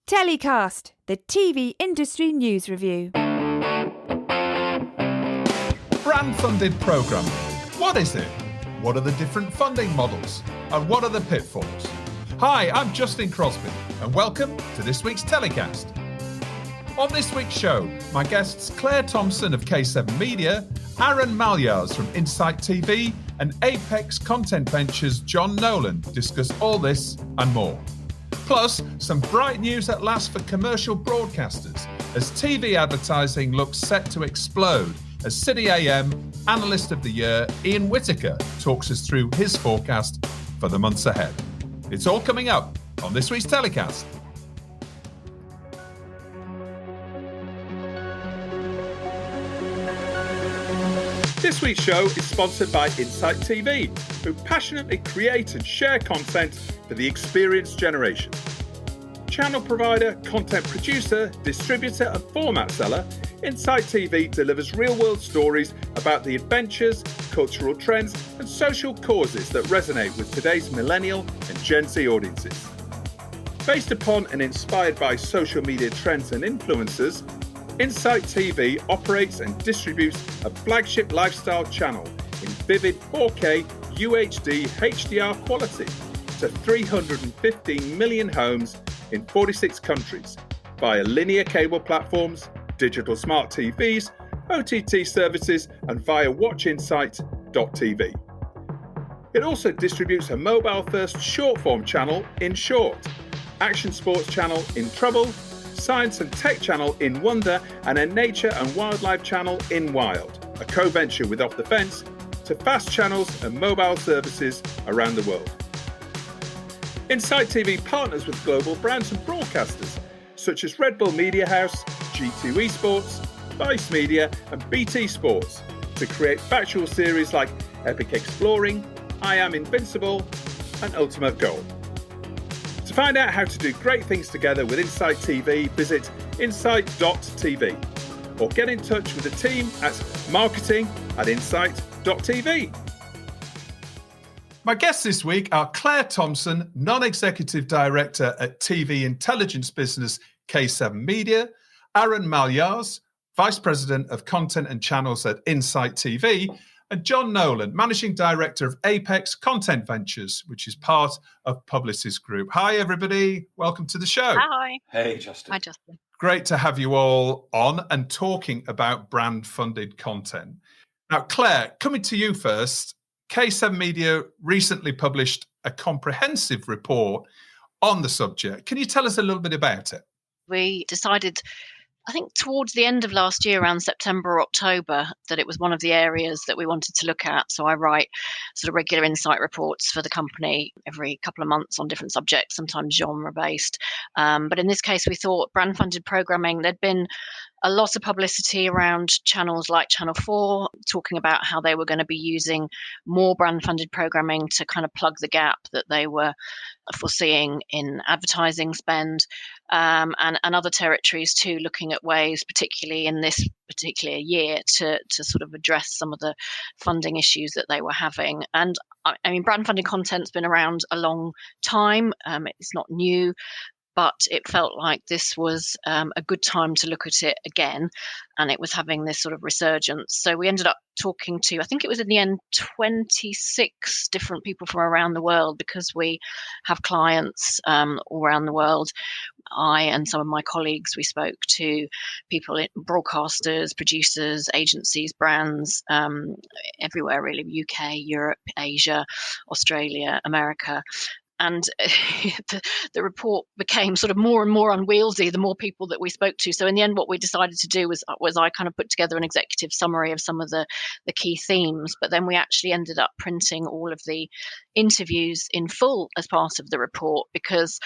TellyCast, the TV industry news review. Brand-funded programming. What is it? What are the different funding models? And what are the pitfalls? Hi, I'm Justin Crosby, and welcome to this week's TellyCast. On this week's show, my guests Clare Thompson of K7 Media, Arun Maljaars from Insight TV, and Apex Content Ventures' John Nolan discuss all this and more. Plus, some bright news at last for commercial broadcasters as TV advertising looks set to explode as City AM Analyst of the Year Ian Whittaker talks us through his forecast for the months ahead. It's all coming up on this week's TellyCast. This week's show is sponsored by Insight TV, who passionately create and share content for the experienced generation. Channel provider, content producer, distributor and format seller, Insight TV delivers real-world stories about the adventures, cultural trends and social causes that resonate with today's millennial and Gen Z audiences. Based upon and inspired by social media trends and influencers, Insight TV operates and distributes a flagship lifestyle channel in vivid 4K UHD HDR quality to 315 million homes in 46 countries via linear cable platforms, digital smart TVs, OTT services and via watchinsight.tv. It also distributes a mobile-first short-form channel in Short, action sports channel in Trouble, science and tech channel in Wonder and a nature and wildlife channel in Wild, a co-venture with Off the Fence, to fast channels and mobile services around the world. Insight TV partners with global brands and broadcasters such as Red Bull Media House, G2 Esports, Vice Media and BT Sports to create factual series like Epic Exploring, I Am Invincible and Ultimate Goal. To find out how to do great things together with Insight TV, visit insight.tv or get in touch with the team at marketing@insight.tv. My guests this week are Clare Thompson, Non-Executive Director at TV Intelligence Business K7 Media, Arun Maljaars, Vice President of Content and Channels at Insight TV, and John Nolan, Managing Director of Apex Content Ventures, which is part of Publicis Group. Hi, everybody. Welcome to the show. Hi. Hey, Justin. Hi, Justin. Great to have you all on and talking about brand-funded content. Now, Clare, coming to you first, K7 Media recently published a comprehensive report on the subject. Can you tell us a little bit about it? We decided, I think towards the end of last year, around September or October, that it was one of the areas that we wanted to look at. So I write sort of regular insight reports for the company every couple of months on different subjects, sometimes genre-based. But in this case, we thought brand-funded programming, there'd been a lot of publicity around channels like Channel 4, talking about how they were going to be using more brand-funded programming to kind of plug the gap that they were foreseeing in advertising spend, and other territories too, looking at ways, particularly in this particular year, to sort of address some of the funding issues that they were having. And I mean, brand-funded content's been around a long time. It's not new. But it felt like this was a good time to look at it again, and it was having this sort of resurgence. So we ended up talking to, I think it was in the end, 26 different people from around the world, because we have clients all around the world. I and some of my colleagues, we spoke to people, broadcasters, producers, agencies, brands, everywhere really, UK, Europe, Asia, Australia, America. And the report became sort of more and more unwieldy the more people that we spoke to. So in the end, what we decided to do was I kind of put together an executive summary of some of the key themes. But then we actually ended up printing all of the interviews in full as part of the report, because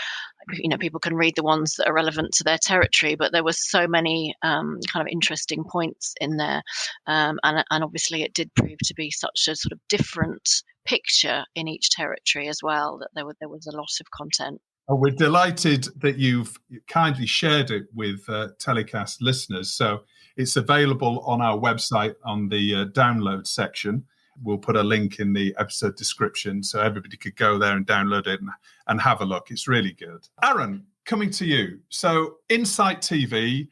people can read the ones that are relevant to their territory, but there were so many kind of interesting points in there. And obviously it did prove to be such a sort of different picture in each territory as well, that there was a lot of content. Oh, we're delighted that you've kindly shared it with TellyCast listeners. So it's available on our website on the download section. We'll put a link in the episode description so everybody could go there and download it and have a look. It's really good. Arun, coming to you. So Insight TV,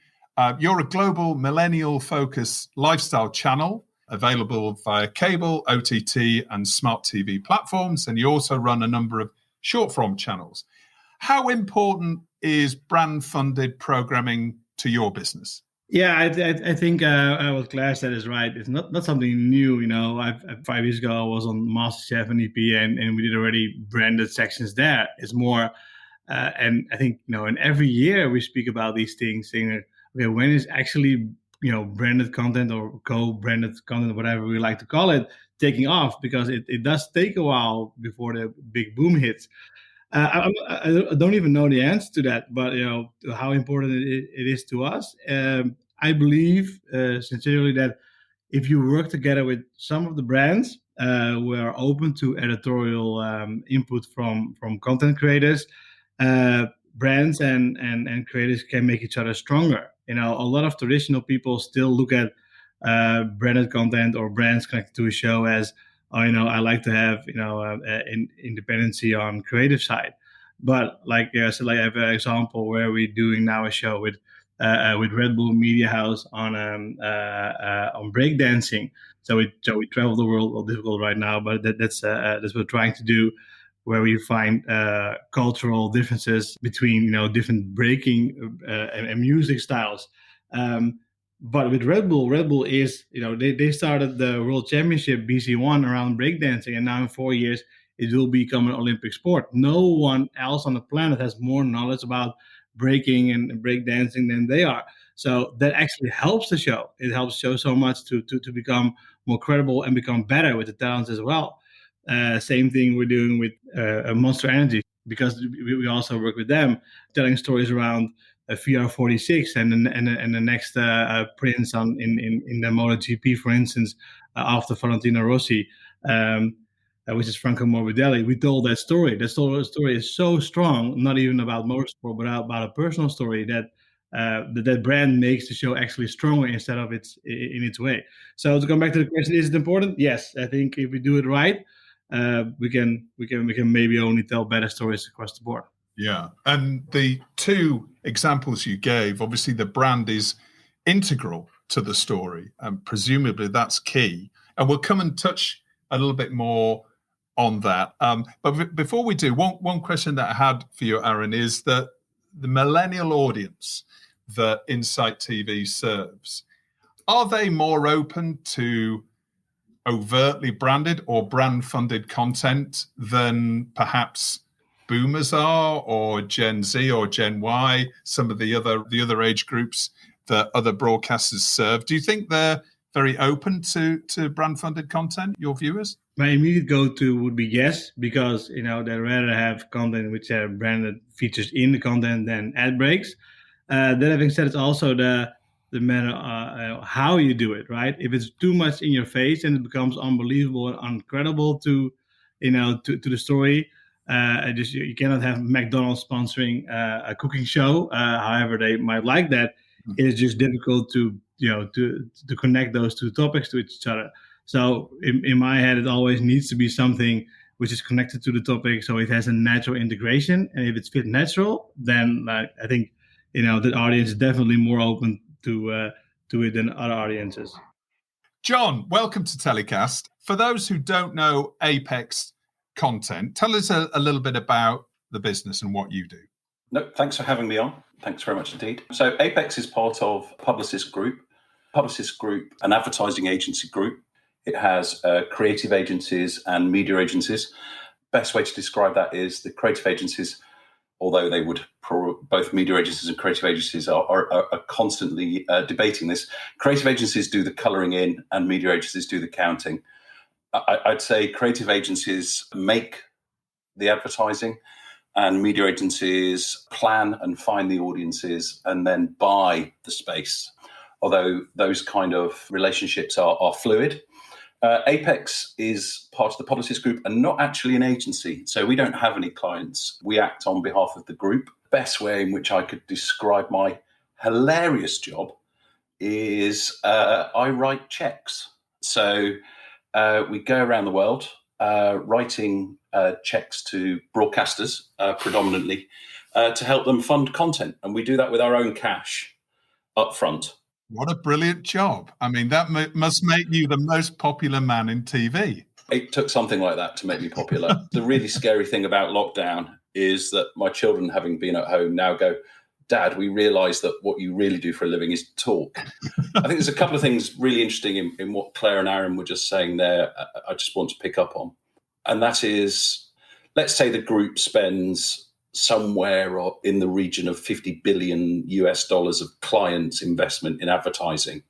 you're a global millennial-focused lifestyle channel available via cable, OTT, and smart TV platforms, and you also run a number of short-form channels. How important is brand-funded programming to your business? Yeah, I think what Claire said is right. It's not something new. You know, 5 years ago I was on MasterChef and EPN, and we did already branded sections there. It's more, and I think and every year we speak about these things, saying, okay, when is actually branded content or co-branded content, whatever we like to call it, taking off, because it does take a while before the big boom hits. I don't even know the answer to that, but how important it is to us. I believe sincerely that if you work together with some of the brands who are open to editorial input from content creators, brands and creators can make each other stronger. A lot of traditional people still look at branded content or brands connected to a show as, I like to have independency on creative side. But like I said, I have an example where we're doing now a show with Red Bull Media House on breakdancing. So we travel the world. Well, difficult right now, but that's what we're trying to do, where we find cultural differences between different breaking and music styles. But with Red Bull is they started the World Championship BC1 around breakdancing, and now in 4 years it will become an Olympic sport. No one else on the planet has more knowledge about breaking and breakdancing than they are. So that actually helps the show. It helps show so much to become more credible and become better with the talents as well. Same thing we're doing with Monster Energy, because we also work with them, telling stories around VR46 and the next Prince in the MotoGP, for instance, after Valentino Rossi, which is Franco Morbidelli. We told that story. That story is so strong, not even about motorsport, but about a personal story that that brand makes the show actually stronger instead of in its way. So to come back to the question, is it important? Yes, I think if we do it right, we can maybe only tell better stories across the board. Yeah, and the two examples you gave, obviously the brand is integral to the story, and presumably that's key. And we'll come and touch a little bit more on that. But before we do, one question that I had for you, Arun, is that the millennial audience that Insight TV serves, are they more open to overtly branded or brand-funded content than perhaps boomers are, or Gen Z or Gen Y, some of the other age groups that other broadcasters serve? Do you think they're very open to brand-funded content, your viewers? My immediate go-to would be yes, because they'd rather have content which have branded features in the content than ad breaks. That having said, it's also the matter how you do it, right? If it's too much in your face and it becomes unbelievable and uncredible to the story. You cannot have McDonald's sponsoring a cooking show. However, they might like that. It is just difficult to connect those two topics to each other. So in my head, it always needs to be something which is connected to the topic, so it has a natural integration. And if it's fit natural, then I think the audience is definitely more open to it than other audiences. John, welcome to TellyCast. For those who don't know Apex Content, tell us a little bit about the business and what you do. No, thanks for having me on. Thanks very much indeed. So Apex is part of Publicis Group. Publicis Group, an advertising agency group. It has creative agencies and media agencies. Best way to describe that is the creative agencies, although they would both media agencies and creative agencies are constantly debating this. Creative agencies do the colouring in and media agencies do the counting. I'd say creative agencies make the advertising and media agencies plan and find the audiences and then buy the space, although those kind of relationships are fluid. Apex is part of the Publicis Group and not actually an agency, so we don't have any clients. We act on behalf of the group. Best way in which I could describe my hilarious job is I write checks. So we go around the world writing checks to broadcasters predominantly, to help them fund content. And we do that with our own cash up front. What a brilliant job. I mean, that must make you the most popular man in TV. It took something like that to make me popular. The really scary thing about lockdown is that my children, having been at home, now go, Dad, we realise that what you really do for a living is talk. I think there's a couple of things really interesting in what Claire and Aaron were just saying there. I just want to pick up on. And that is, let's say the group spends somewhere in the region of $50 billion of clients' investment in advertising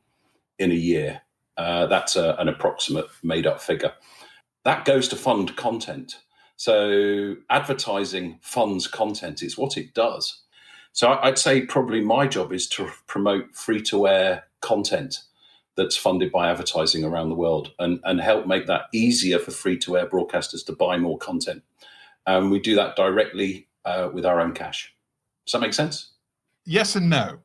in a year. That's an approximate made-up figure. That goes to fund content. So advertising funds content. It's what it does. So I'd say probably my job is to promote free-to-air content that's funded by advertising around the world and help make that easier for free-to-air broadcasters to buy more content. And we do that directly with our own cash. Does that make sense? Yes and no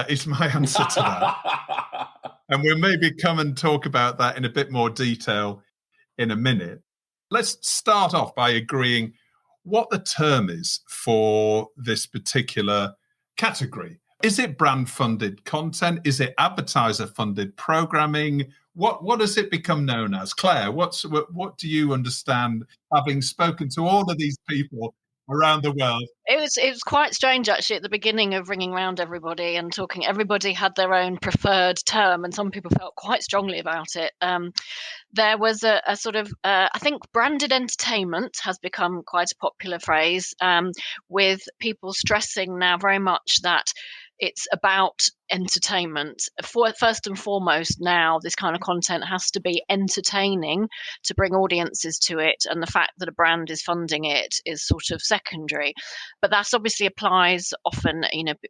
is my answer to that. And we'll maybe come and talk about that in a bit more detail in a minute. Let's start off by agreeing what the term is for this particular category. Is it brand-funded content? Is it advertiser-funded programming? What does it become known as? Claire, what do you understand, having spoken to all of these people around the world? It was quite strange, actually, at the beginning of ringing around everybody and talking. Everybody had their own preferred term, and some people felt quite strongly about it. There was a sort of, I think branded entertainment has become quite a popular phrase, with people stressing now very much that it's about entertainment. First and foremost, now this kind of content has to be entertaining to bring audiences to it, and the fact that a brand is funding it is sort of secondary. But that obviously applies often,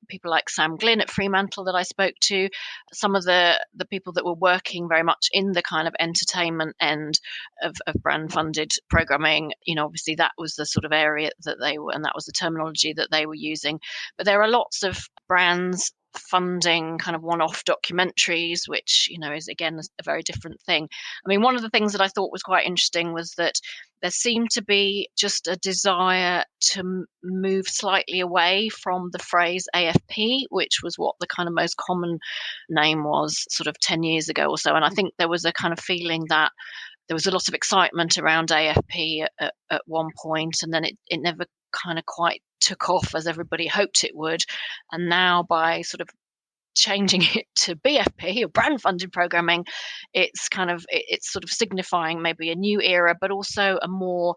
people like Sam Glynn at Fremantle that I spoke to, some of the people that were working very much in the kind of entertainment end of brand funded programming. Obviously that was the sort of area that they were, and that was the terminology that they were using. But there are lots of brands funding kind of one-off documentaries, which is again a very different thing. I mean, one of the things that I thought was quite interesting was that there seemed to be just a desire to move slightly away from the phrase AFP, which was what the kind of most common name was sort of 10 years ago or so. And I think there was a kind of feeling that there was a lot of excitement around AFP at one point, and then it never kind of quite took off as everybody hoped it would. And now by sort of changing it to BFP or brand funded programming, it's sort of signifying maybe a new era, but also a more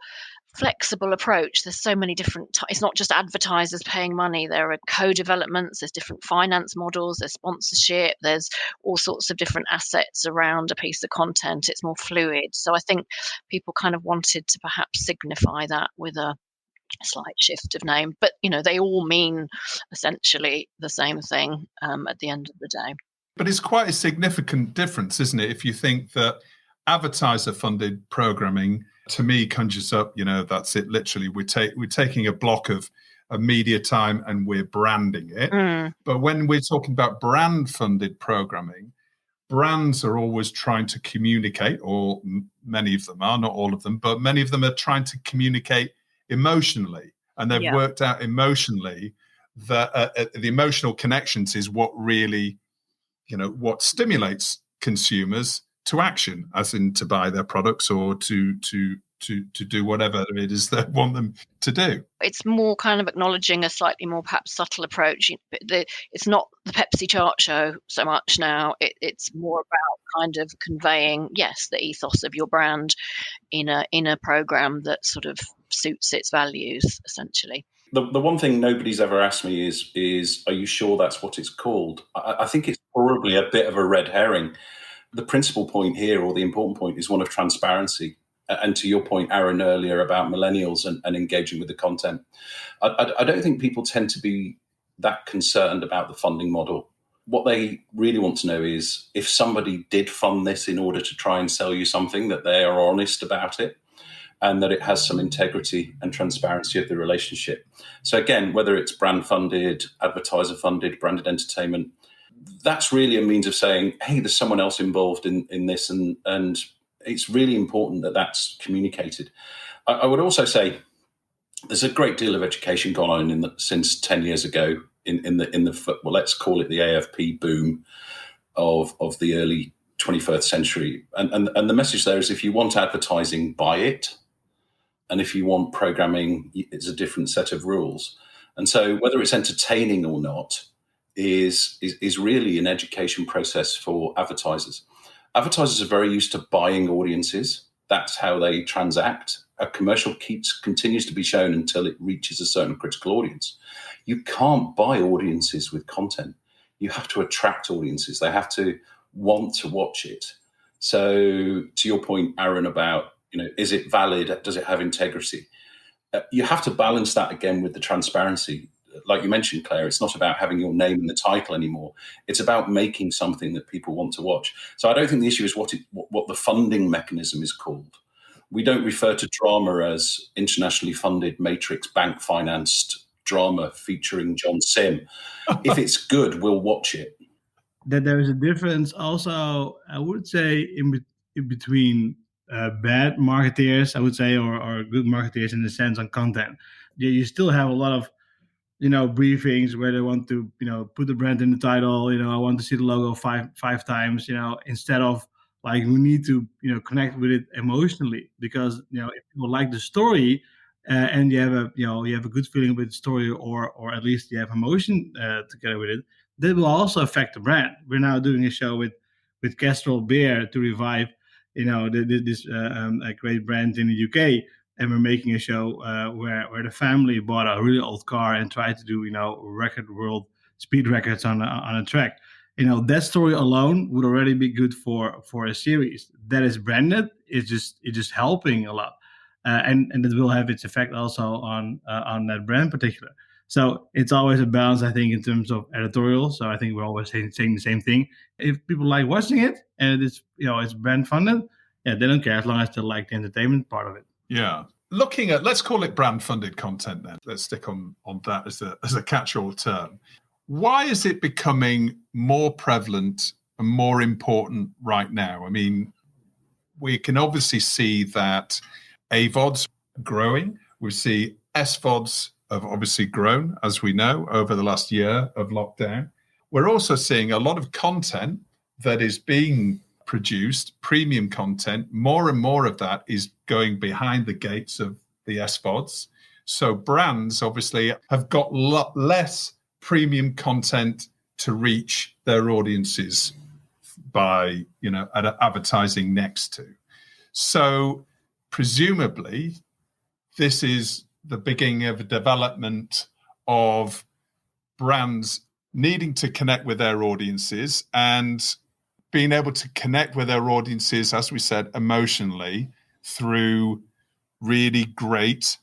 flexible approach. There's so many different it's not just advertisers paying money. There are co-developments, there's different finance models, there's sponsorship, there's all sorts of different assets around a piece of content. It's more fluid. So I think people kind of wanted to perhaps signify that with a slight shift of name, but they all mean essentially the same thing at the end of the day. But it's quite a significant difference, isn't it? If you think that advertiser-funded programming, to me, conjures up, that's it. Literally, we're taking a block of media time and we're branding it. But when we're talking about brand-funded programming, brands are always trying to communicate, or many of them are, not all of them, but many of them are trying to communicate emotionally, and they've worked out emotionally that the emotional connections is what really, what stimulates consumers to action, as in to buy their products or to do whatever it is they want them to do. It's more kind of acknowledging a slightly more perhaps subtle approach. It's not the Pepsi chart show so much now. It's more about kind of conveying, yes, the ethos of your brand in a program that sort of suits its values, essentially. The one thing nobody's ever asked me is are you sure that's what it's called? I think it's probably a bit of a red herring. The principal point here, or the important point, is one of transparency. And to your point, Aaron, earlier about millennials and engaging with the content, I don't think people tend to be that concerned about the funding model. What they really want to know is if somebody did fund this in order to try and sell you something, that they are honest about it and that it has some integrity and transparency of the relationship. So again, whether it's brand funded, advertiser funded, branded entertainment, that's really a means of saying, hey, there's someone else involved in this, and it's really important that that's communicated. I would also say there's a great deal of education gone on since 10 years ago in the let's call it the AFP boom of the early 21st century. And the message there is, if you want advertising, buy it. And if you want programming, it's a different set of rules. And so whether it's entertaining or not is really an education process for advertisers. Advertisers are very used to buying audiences. That's how they transact. A commercial continues to be shown until it reaches a certain critical audience. You can't buy audiences with content. You have to attract audiences. They have to want to watch it. So to your point, Aaron, about, is it valid? Does it have integrity? You have to balance that again with the transparency. Like you mentioned, Claire, it's not about having your name in the title anymore. It's about making something that people want to watch. So I don't think the issue is what the funding mechanism is called. We don't refer to drama as internationally funded matrix bank financed drama featuring John Sim. If it's good, we'll watch it. That there is a difference also, I would say, in between bad marketeers, I would say, or good marketeers in the sense on content. You still have a lot of, briefings where they want to, put the brand in the title. I want to see the logo five times, instead of like, we need to, connect with it emotionally, because, if people like the story and you have a good feeling with the story, or at least you have emotion together with it, that will also affect the brand. We're now doing a show with Kestrel Beer to revive, this a great brand in the UK. And we're making a show where the family bought a really old car and tried to do, record world speed records on a track. That story alone would already be good for a series that is branded. It's just helping a lot, and it will have its effect also on that brand particular. So it's always a balance, I think, in terms of editorial. So I think we're always saying the same thing. If people like watching it and it's it's brand funded, they don't care as long as they like the entertainment part of it. Yeah. Looking at, let's call it brand funded content then. Let's stick on that as a catch-all term. Why is it becoming more prevalent and more important right now? I mean, we can obviously see that AVODs are growing. We see SVODs have obviously grown, as we know, over the last year of lockdown. We're also seeing a lot of content that is being produced, premium content. More and more of that is going behind the gates of the SVODs. So brands obviously have got a lot less premium content to reach their audiences by, advertising next to. So presumably this is the beginning of a development of brands needing to connect with their audiences and being able to connect with their audiences, as we said, emotionally through really great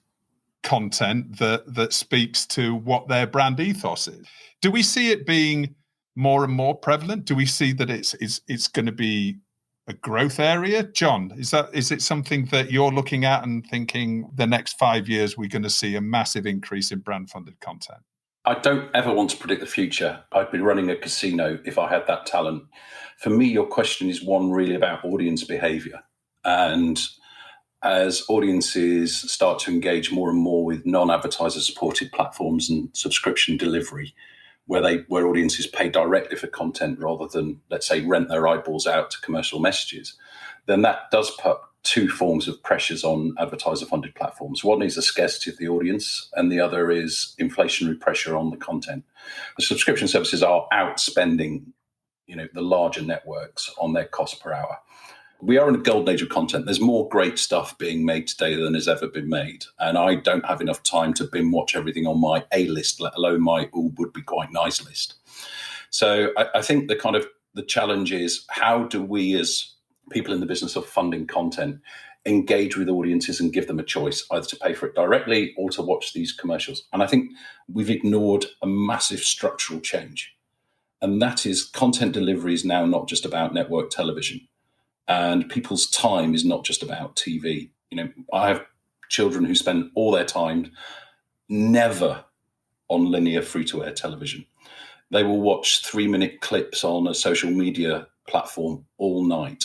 content that speaks to what their brand ethos is. Do we see it being more and more prevalent? Do we see that it's going to be a growth area? John, is it something that you're looking at and thinking the next 5 years we're going to see a massive increase in brand funded content? I don't ever want to predict the future. I'd be running a casino if I had that talent. For me, your question is one really about audience behavior. And as audiences start to engage more and more with non-advertiser supported platforms and subscription delivery, where audiences pay directly for content rather than, let's say, rent their eyeballs out to commercial messages, then that does put two forms of pressures on advertiser-funded platforms. One is a scarcity of the audience, and the other is inflationary pressure on the content. The subscription services are outspending, the larger networks on their cost per hour. We are in a golden age of content. There's more great stuff being made today than has ever been made. And I don't have enough time to binge watch everything on my A list, let alone my would be quite nice list. So I think the challenge is, how do we as people in the business of funding content engage with audiences and give them a choice, either to pay for it directly or to watch these commercials? And I think we've ignored a massive structural change. And that is, content delivery is now not just about network television. And people's time is not just about TV. I have children who spend all their time never on linear free-to-air television. They will watch 3-minute clips on a social media platform all night.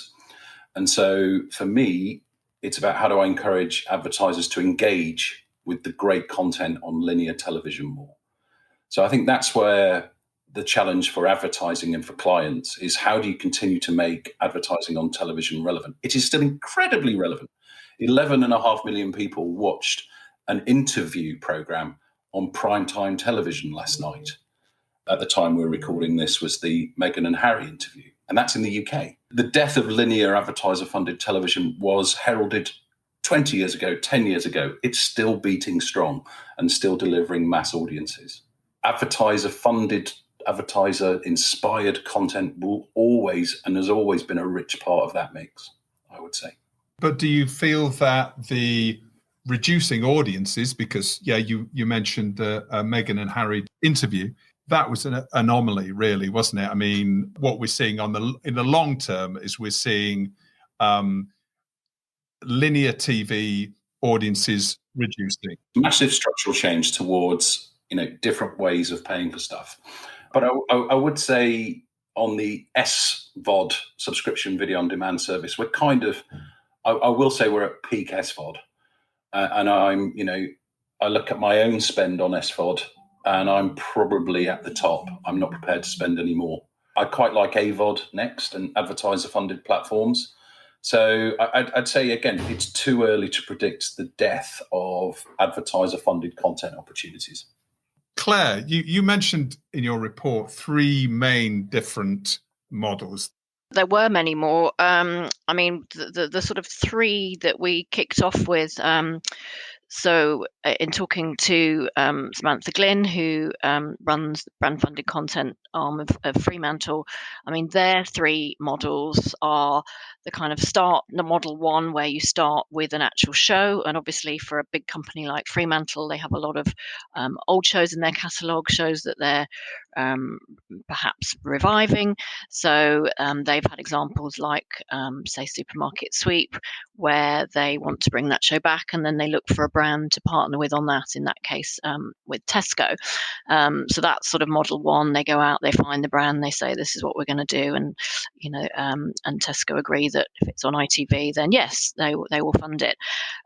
And so for me, it's about how do I encourage advertisers to engage with the great content on linear television more. So I think that's where the challenge for advertising and for clients is, how do you continue to make advertising on television relevant? It is still incredibly relevant. 11.5 million people watched an interview program on primetime television last night. At the time we're recording this was the Meghan and Harry interview, and that's in the UK. The death of linear advertiser-funded television was heralded 20 years ago, 10 years ago. It's still beating strong and still delivering mass audiences. Advertiser-funded, advertiser-inspired content will always and has always been a rich part of that mix, I would say. But do you feel that the reducing audiences, because, you mentioned the Meghan and Harry interview, that was an anomaly, really, wasn't it? I mean, what we're seeing in the long term is we're seeing linear TV audiences reducing. Massive structural change towards, different ways of paying for stuff. But I would say on the SVOD, subscription video on demand service, we're kind of, I will say we're at peak SVOD. And I look at my own spend on SVOD and I'm probably at the top. I'm not prepared to spend any more. I quite like AVOD next and advertiser funded platforms. So I'd say, again, it's too early to predict the death of advertiser funded content opportunities. Claire, you mentioned in your report 3 main different models. There were many more. The sort of 3 that we kicked off with. So in talking to Samantha Glynn, who runs the brand-funded content arm of Fremantle, their 3 models are the kind of the model 1, where you start with an actual show. And obviously for a big company like Fremantle, they have a lot of old shows in their catalogue, shows that they're perhaps reviving. So they've had examples like, say, Supermarket Sweep, where they want to bring that show back and then they look for a brand to partner with on that, in that case with Tesco. So that's sort of model 1. They go out, they find the brand, they say this is what we're going to do, and and Tesco agree that if it's on ITV, then yes, they will fund it.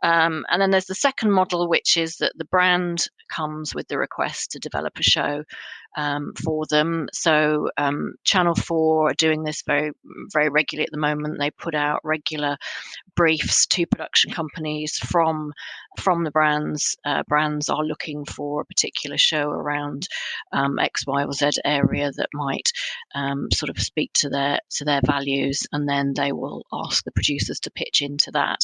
And then there's the second model, which is that the brand comes with the request to develop a show for them. So Channel 4 are doing this very, very regularly at the moment. They put out regular briefs to production companies from the brands. Brands are looking for a particular show around X, Y, or Z area that might sort of speak to their values, and then they will ask the producers to pitch into that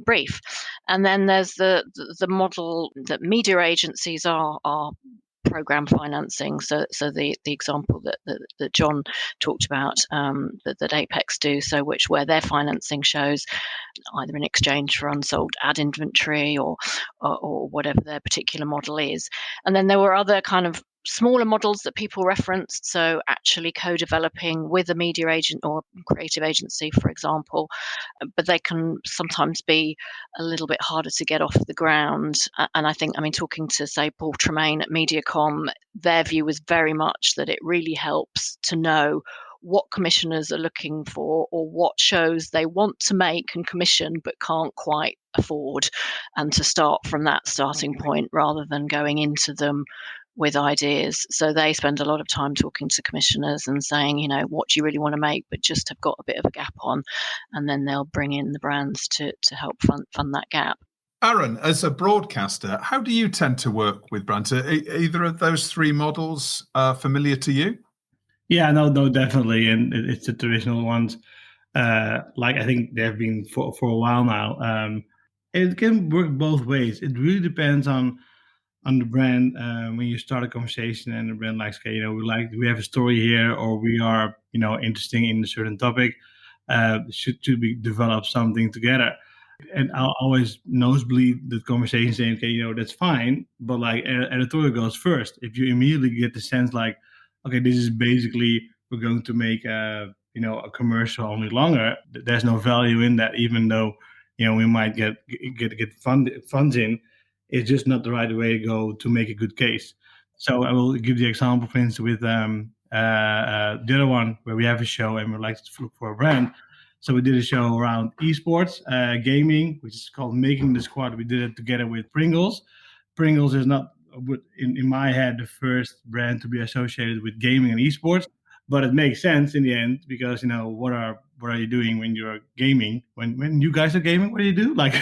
brief. And then there's the model that media agencies are program financing. So the example that John talked about, that Apex do, where they're financing shows either in exchange for unsold ad inventory or whatever their particular model is. And then there were other kind of smaller models that people referenced, so actually co-developing with a media agent or creative agency, for example, but they can sometimes be a little bit harder to get off the ground. And I think, talking to, say, Paul Tremaine at Mediacom, their view was very much that it really helps to know what commissioners are looking for or what shows they want to make and commission but can't quite afford, and to start from that starting point rather than going into them with ideas. So they spend a lot of time talking to commissioners and saying, what do you really want to make, but just have got a bit of a gap on, and then they'll bring in the brands to help fund that gap. Arun, as a broadcaster, how do you tend to work with brands? Are either of those 3 models familiar to you? Yeah, no, definitely. And it's the traditional ones. I think they've been for a while now. It can work both ways. It really depends on the brand. When you start a conversation and the brand likes, okay, we have a story here, or we are, interesting in a certain topic, should we develop something together? And I'll always nosebleed the conversation saying, okay, that's fine, but editorial goes first. If you immediately get the sense okay, this is basically, we're going to make a commercial only longer, there's no value in that, even though, we might get funds in. It's just not the right way to go to make a good case. So I will give the example, for instance, with the other one where we have a show and we'd like to look for a brand. So we did a show around esports, gaming, which is called Making the Squad. We did it together with Pringles. Pringles is not, in my head, the first brand to be associated with gaming and esports, but it makes sense in the end because, what are you doing when you're gaming? When you guys are gaming, what do you do? Like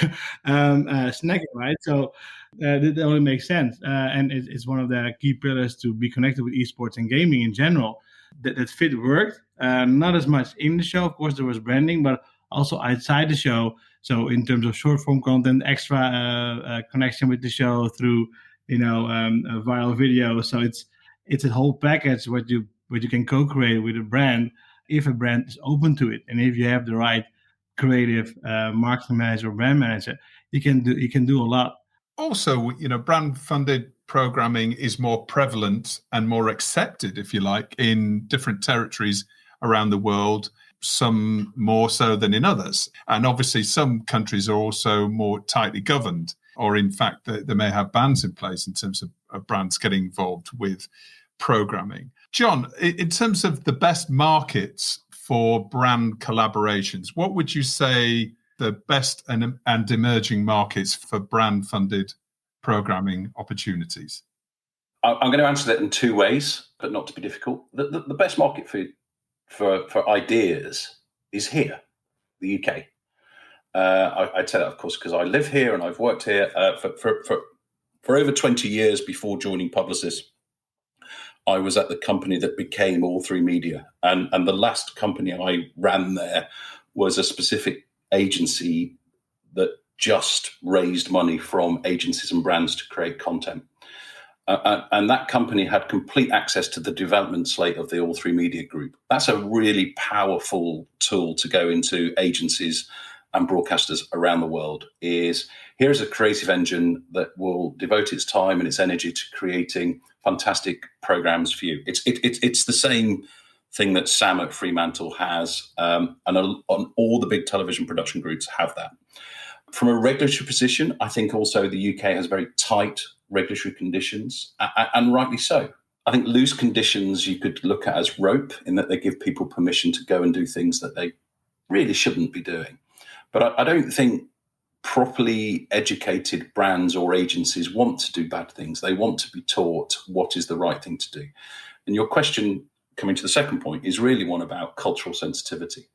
snacking, right? So that only makes sense. And it's one of the key pillars to be connected with esports and gaming in general. That fit worked. Not as much in the show, of course, there was branding, but also outside the show. So in terms of short form content, extra connection with the show through a viral video. So it's a whole package what you can co-create with a brand if a brand is open to it, and if you have the right creative marketing manager or brand manager, you can do a lot. Also, brand funded programming is more prevalent and more accepted, if you like, in different territories around the world, some more so than in others. And obviously some countries are also more tightly governed, or in fact they may have bans in place in terms of brands getting involved with programming. John, in terms of the best markets for brand collaborations, what would you say the best and emerging markets for brand funded programming opportunities? I'm going to answer that in two ways, but not to be difficult. The best market for ideas is here, the UK. I tell that, of course, because I live here and I've worked here for over 20 years before joining Publicis. I was at the company that became All3Media. And the last company I ran there was a specific agency that just raised money from agencies and brands to create content. And that company had complete access to the development slate of the All3Media group. That's a really powerful tool to go into agencies and broadcasters around the world. Here's a creative engine that will devote its time and its energy to creating fantastic programs for you. It's the same thing that Sam at Fremantle has, and on all the big television production groups have that. From a regulatory position, I think also the UK has very tight regulatory conditions, and rightly so. I think loose conditions you could look at as rope, in that they give people permission to go and do things that they really shouldn't be doing. But I don't think properly educated brands or agencies want to do bad things. They want to be taught what is the right thing to do. And your question, coming to the second point, is really one about cultural sensitivity.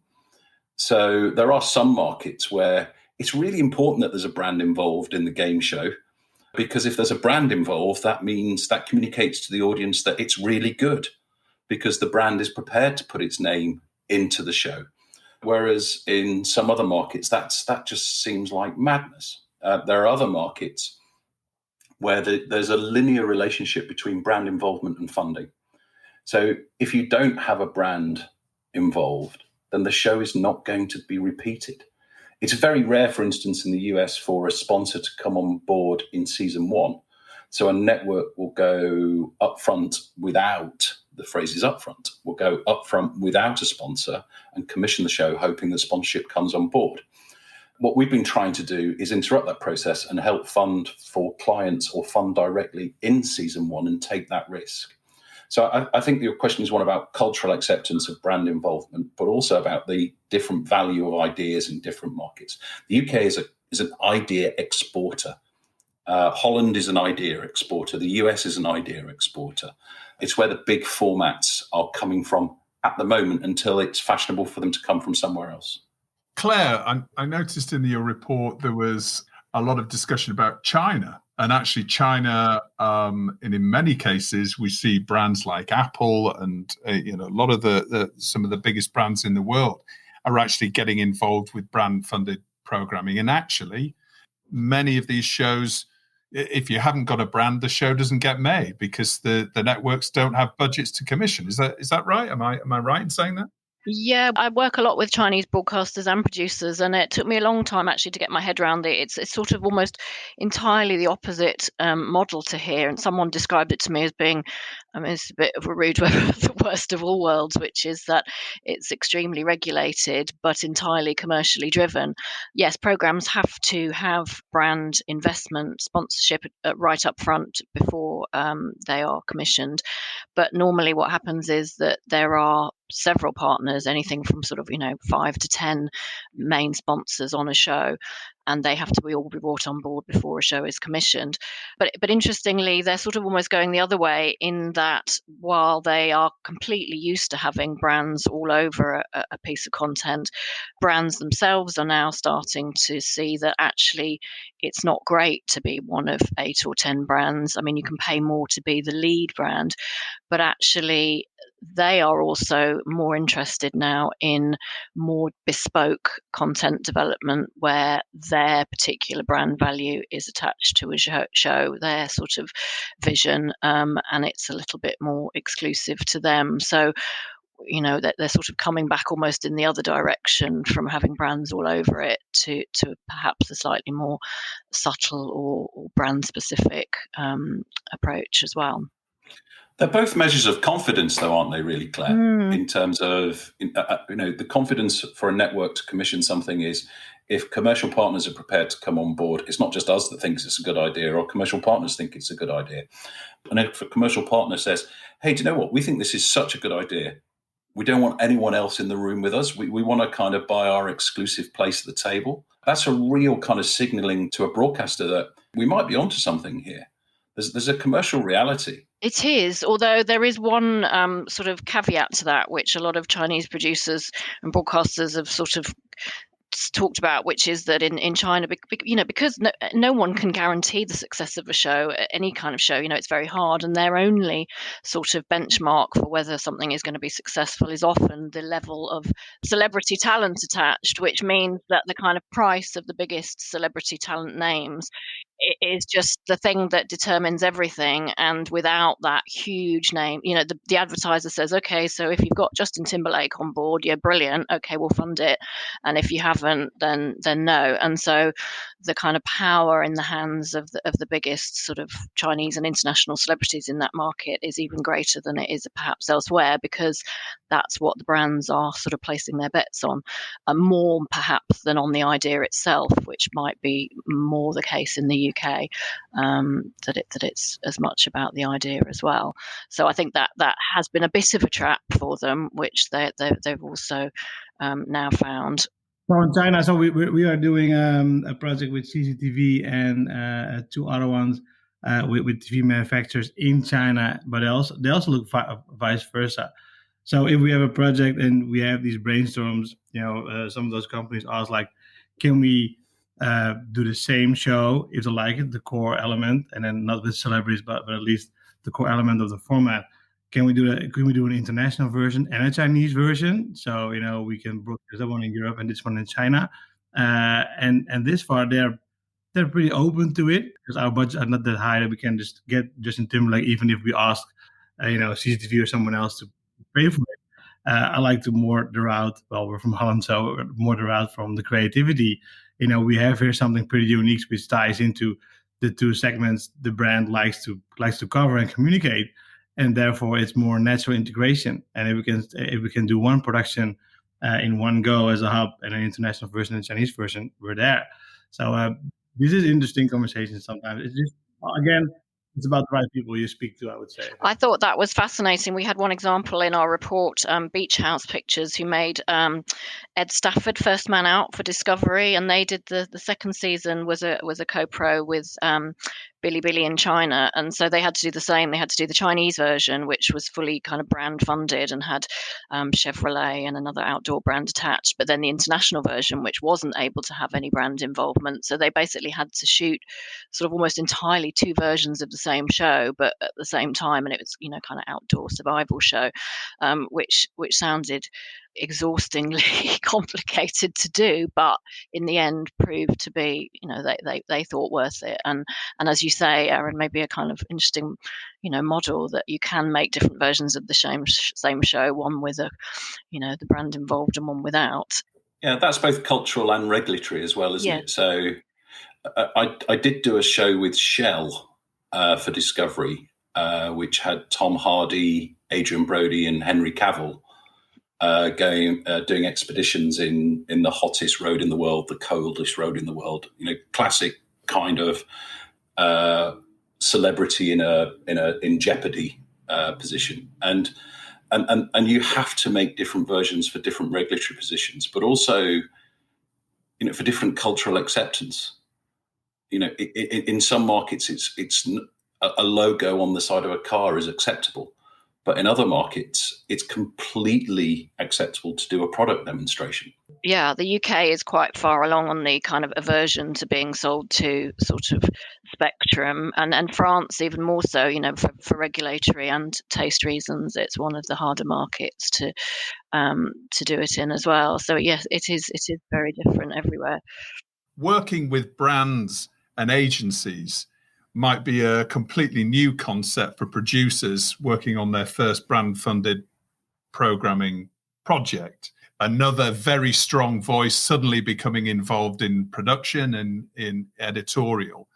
So there are some markets where it's really important that there's a brand involved in the game show, because if there's a brand involved, that means that communicates to the audience that it's really good because the brand is prepared to put its name into the show. Whereas in some other markets, that just seems like madness. There are other markets where there's a linear relationship between brand involvement and funding. So if you don't have a brand involved, then the show is not going to be repeated. It's very rare, for instance, in the US for a sponsor to come on board in season one. So a network will go upfront without, the phrase is upfront, will go upfront without a sponsor and commission the show, hoping that sponsorship comes on board. What we've been trying to do is interrupt that process and help fund for clients or fund directly in season one and take that risk. So I think your question is one about cultural acceptance of brand involvement, but also about the different value of ideas in different markets. The UK is an idea exporter. Holland is an idea exporter. The US is an idea exporter. It's where the big formats are coming from at the moment until it's fashionable for them to come from somewhere else. Claire, I noticed in your report there was a lot of discussion about China. And actually China, and in many cases, we see brands like Apple and a lot of some of the biggest brands in the world are actually getting involved with brand-funded programming. And actually, many of these shows, if you haven't got a brand, the show doesn't get made because the networks don't have budgets to commission. Is that right? Am I right in saying that? Yeah, I work a lot with Chinese broadcasters and producers, and it took me a long time actually to get my head around it. It's sort of almost entirely the opposite model to here. And someone described it to me as being, it's a bit of a rude word, the worst of all worlds, which is that it's extremely regulated, but entirely commercially driven. Yes, programs have to have brand investment, sponsorship right up front before they are commissioned. But normally what happens is that there are several partners, anything from sort of 5 to 10 main sponsors on a show, and they have to all be brought on board before a show is commissioned. But interestingly, they're sort of almost going the other way, in that while they are completely used to having brands all over a piece of content, brands themselves are now starting to see that actually it's not great to be one of 8 or 10 brands. I mean, you can pay more to be the lead brand, but actually they are also more interested now in more bespoke content development, where their particular brand value is attached to a show, their sort of vision, and it's a little bit more exclusive to them. So that they're sort of coming back almost in the other direction from having brands all over it to perhaps a slightly more subtle or brand specific approach as well. They're both measures of confidence, though, aren't they, really, Claire? In terms of, the confidence for a network to commission something is if commercial partners are prepared to come on board. It's not just us that thinks it's a good idea, or commercial partners think it's a good idea. And if a commercial partner says, hey, do you know what? We think this is such a good idea. We don't want anyone else in the room with us. We want to kind of buy our exclusive place at the table. That's a real kind of signaling to a broadcaster that we might be onto something here. There's a commercial reality. It is, although there is one sort of caveat to that, which a lot of Chinese producers and broadcasters have sort of talked about, which is that in China, because no one can guarantee the success of a show, any kind of show, it's very hard, and their only sort of benchmark for whether something is going to be successful is often the level of celebrity talent attached, which means that the kind of price of the biggest celebrity talent names is just the thing that determines everything. And without that huge name, the advertiser says, okay, so if you've got Justin Timberlake on board, you're brilliant, okay, we'll fund it, and if you haven't, then no. And so the kind of power in the hands of the biggest sort of Chinese and international celebrities in that market is even greater than it is perhaps elsewhere, because that's what the brands are sort of placing their bets on, more perhaps than on the idea itself, which might be more the case in the UK, that it's as much about the idea as well. So I think that has been a bit of a trap for them, which they've also now found. So in China, so we are doing a project with CCTV and 2 other ones with TV manufacturers in China, but they also look vice versa. So if we have a project and we have these brainstorms, some of those companies ask like, can we do the same show if they like it, the core element, and then not with celebrities, but at least the core element of the format. Can we do that? Can we do an international version and a Chinese version? So we can broadcast that one in Europe and this one in China, and this far they're pretty open to it, because our budgets are not that high that we can just get Justin Timberlake, even if we ask CCTV or someone else to pay for it. I like to more the route. Well, we're from Holland, so more the route from the creativity. We have here something pretty unique, which ties into the 2 segments the brand likes to cover and communicate, and therefore it's more natural integration. And if we can do one production in one go as a hub, and an international version and Chinese version, we're there. So this is interesting conversation sometimes. It's just, again, it's about the right people you speak to, I would say. I thought that was fascinating. We had one example in our report, Beach House Pictures, who made Ed Stafford First Man Out for Discovery, and they did the second season was a co-pro with Bilibili in China, and so they had to do the same. They had to do the Chinese version, which was fully kind of brand funded and had Chevrolet and another outdoor brand attached, but then the international version, which wasn't able to have any brand involvement. So they basically had to shoot sort of almost entirely 2 versions of the same show, but at the same time, and it was kind of outdoor survival show, which sounded exhaustingly complicated to do, but in the end proved to be, they thought worth it. And as you say, Aaron, maybe a kind of interesting, model that you can make different versions of the same show, one with the brand involved and one without. Yeah, that's both cultural and regulatory as well, isn't it? So I did do a show with Shell for Discovery, which had Tom Hardy, Adrian Brody, and Henry Cavill doing expeditions in the hottest road in the world, the coldest road in the world. Classic kind of celebrity in jeopardy position. And And you have to make different versions for different regulatory positions, but also, for different cultural acceptance. In some markets, it's a logo on the side of a car is acceptable. But in other markets, it's completely acceptable to do a product demonstration. Yeah, the UK is quite far along on the kind of aversion to being sold to sort of spectrum, and France even more so. For regulatory and taste reasons, it's one of the harder markets to do it in as well. So yes, it is very different everywhere. Working with brands and agencies might be a completely new concept for producers working on their first brand-funded programming project. Another very strong voice suddenly becoming involved in production and in editorial.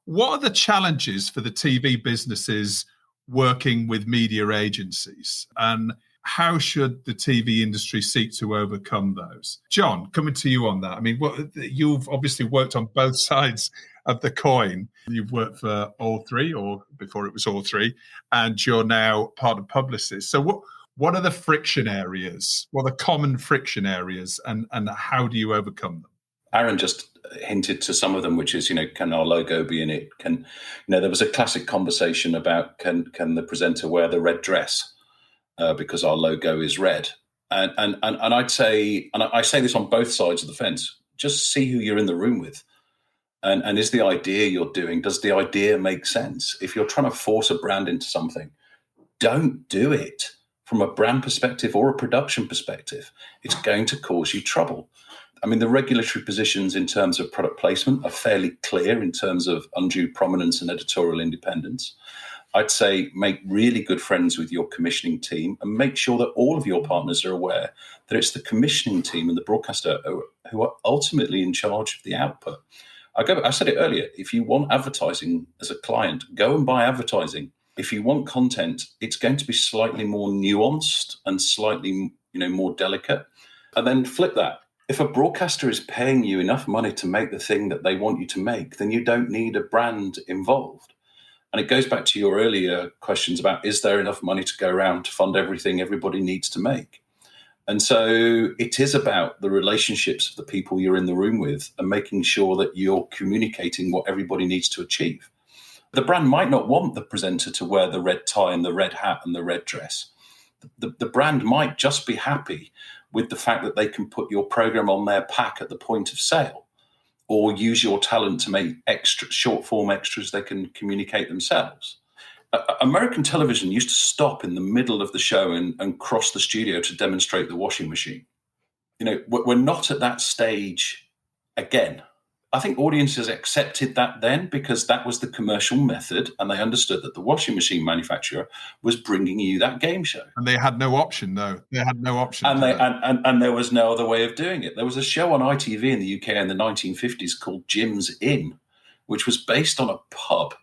What are the challenges for the TV businesses working with media agencies? And how should the TV industry seek to overcome those? John, coming to you on that. I mean, you've obviously worked on both sides of the coin. You've worked for All Three, or before it was All Three, and you're now part of Publicis. So what are the friction areas? What are the common friction areas, and how do you overcome them? Arun just hinted to some of them, which is, can our logo be in it? There was a classic conversation about can the presenter wear the red dress because our logo is red? And I'd say, and I say this on both sides of the fence, just see who you're in the room with. And is the idea you're doing, does the idea make sense? If you're trying to force a brand into something, don't do it from a brand perspective or a production perspective. It's going to cause you trouble. I mean, the regulatory positions in terms of product placement are fairly clear in terms of undue prominence and editorial independence. I'd say make really good friends with your commissioning team and make sure that all of your partners are aware that it's the commissioning team and the broadcaster who are ultimately in charge of the output. I said it earlier, if you want advertising as a client, go and buy advertising. If you want content, it's going to be slightly more nuanced and slightly, more delicate. And then flip that. If a broadcaster is paying you enough money to make the thing that they want you to make, then you don't need a brand involved. And it goes back to your earlier questions about, is there enough money to go around to fund everything everybody needs to make? And so it is about the relationships of the people you're in the room with and making sure that you're communicating what everybody needs to achieve. The brand might not want the presenter to wear the red tie and the red hat and the red dress. The brand might just be happy with the fact that they can put your program on their pack at the point of sale, or use your talent to make extra short form extras they can communicate themselves. American television used to stop in the middle of the show and cross the studio to demonstrate the washing machine. We're not at that stage again. I think audiences accepted that then because that was the commercial method, and they understood that the washing machine manufacturer was bringing you that game show. And they had no option, though. They had no option. And there was no other way of doing it. There was a show on ITV in the UK in the 1950s called Jim's Inn, which was based on a pub.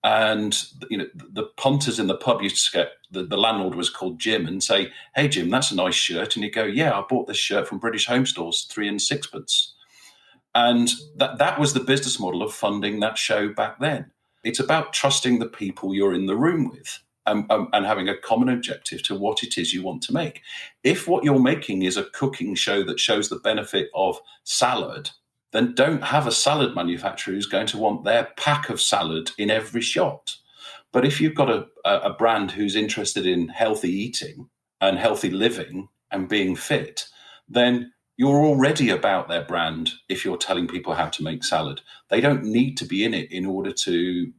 And the punters in the pub used to get, the landlord was called Jim, and say, "Hey Jim, that's a nice shirt." And he'd go, "Yeah, I bought this shirt from British Home Stores, 3 and 6pence." And that was the business model of funding that show back then. It's about trusting the people you're in the room with and having a common objective to what it is you want to make. If what you're making is a cooking show that shows the benefit of salad, then don't have a salad manufacturer who's going to want their pack of salad in every shot. But if you've got a brand who's interested in healthy eating and healthy living and being fit, then you're already about their brand if you're telling people how to make salad. They don't need to be in it in order to,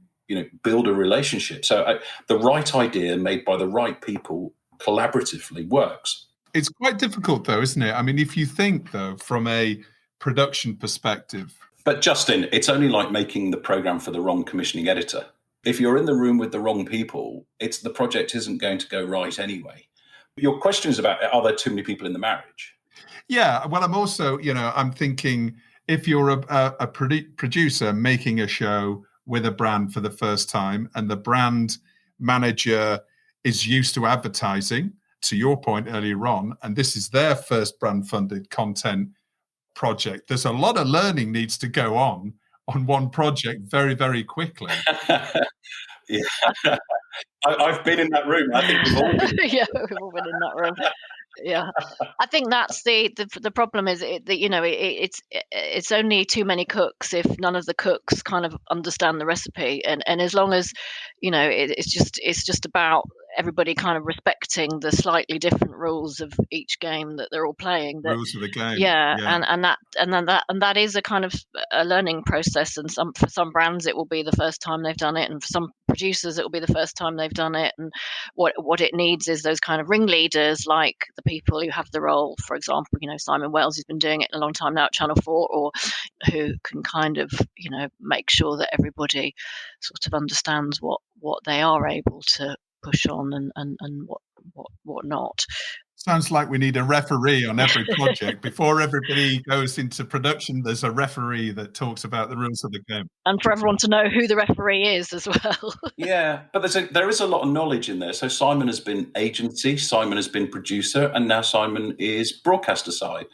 build a relationship. So the right idea made by the right people collaboratively works. It's quite difficult, though, isn't it? I mean, if you think, though, from a production perspective. But Justin, it's only like making the program for the wrong commissioning editor. If you're in the room with the wrong people, the project isn't going to go right anyway. Your question is about, are there too many people in the marriage? Yeah, well, I'm also, I'm thinking if you're a producer making a show with a brand for the first time and the brand manager is used to advertising, to your point earlier on, and this is their first brand-funded content project, there's a lot of learning needs to go on one project very, very quickly. Yeah. I've been in that room. I think we've all been. Yeah, we've all been in that room. Yeah, I think that's the problem is it's only too many cooks if none of the cooks kind of understand the recipe, and as long as it's just about everybody kind of respecting the slightly different rules of each game that they're all playing. Rules of the game. Yeah. And that is a kind of a learning process, and for some brands it will be the first time they've done it, and for some producers it will be the first time they've done it, and what it needs is those kind of ringleaders, like the people who have the role. For example, Simon Wells has been doing it a long time now at Channel 4, or who can kind of make sure that everybody sort of understands what they are able to push on and what not. Sounds like we need a referee on every project. Before everybody goes into production, there's a referee that talks about the rules of the game. And for everyone to know who the referee is as well. Yeah, but there is a lot of knowledge in there. So Simon has been agency, Simon has been producer, and now Simon is broadcaster side.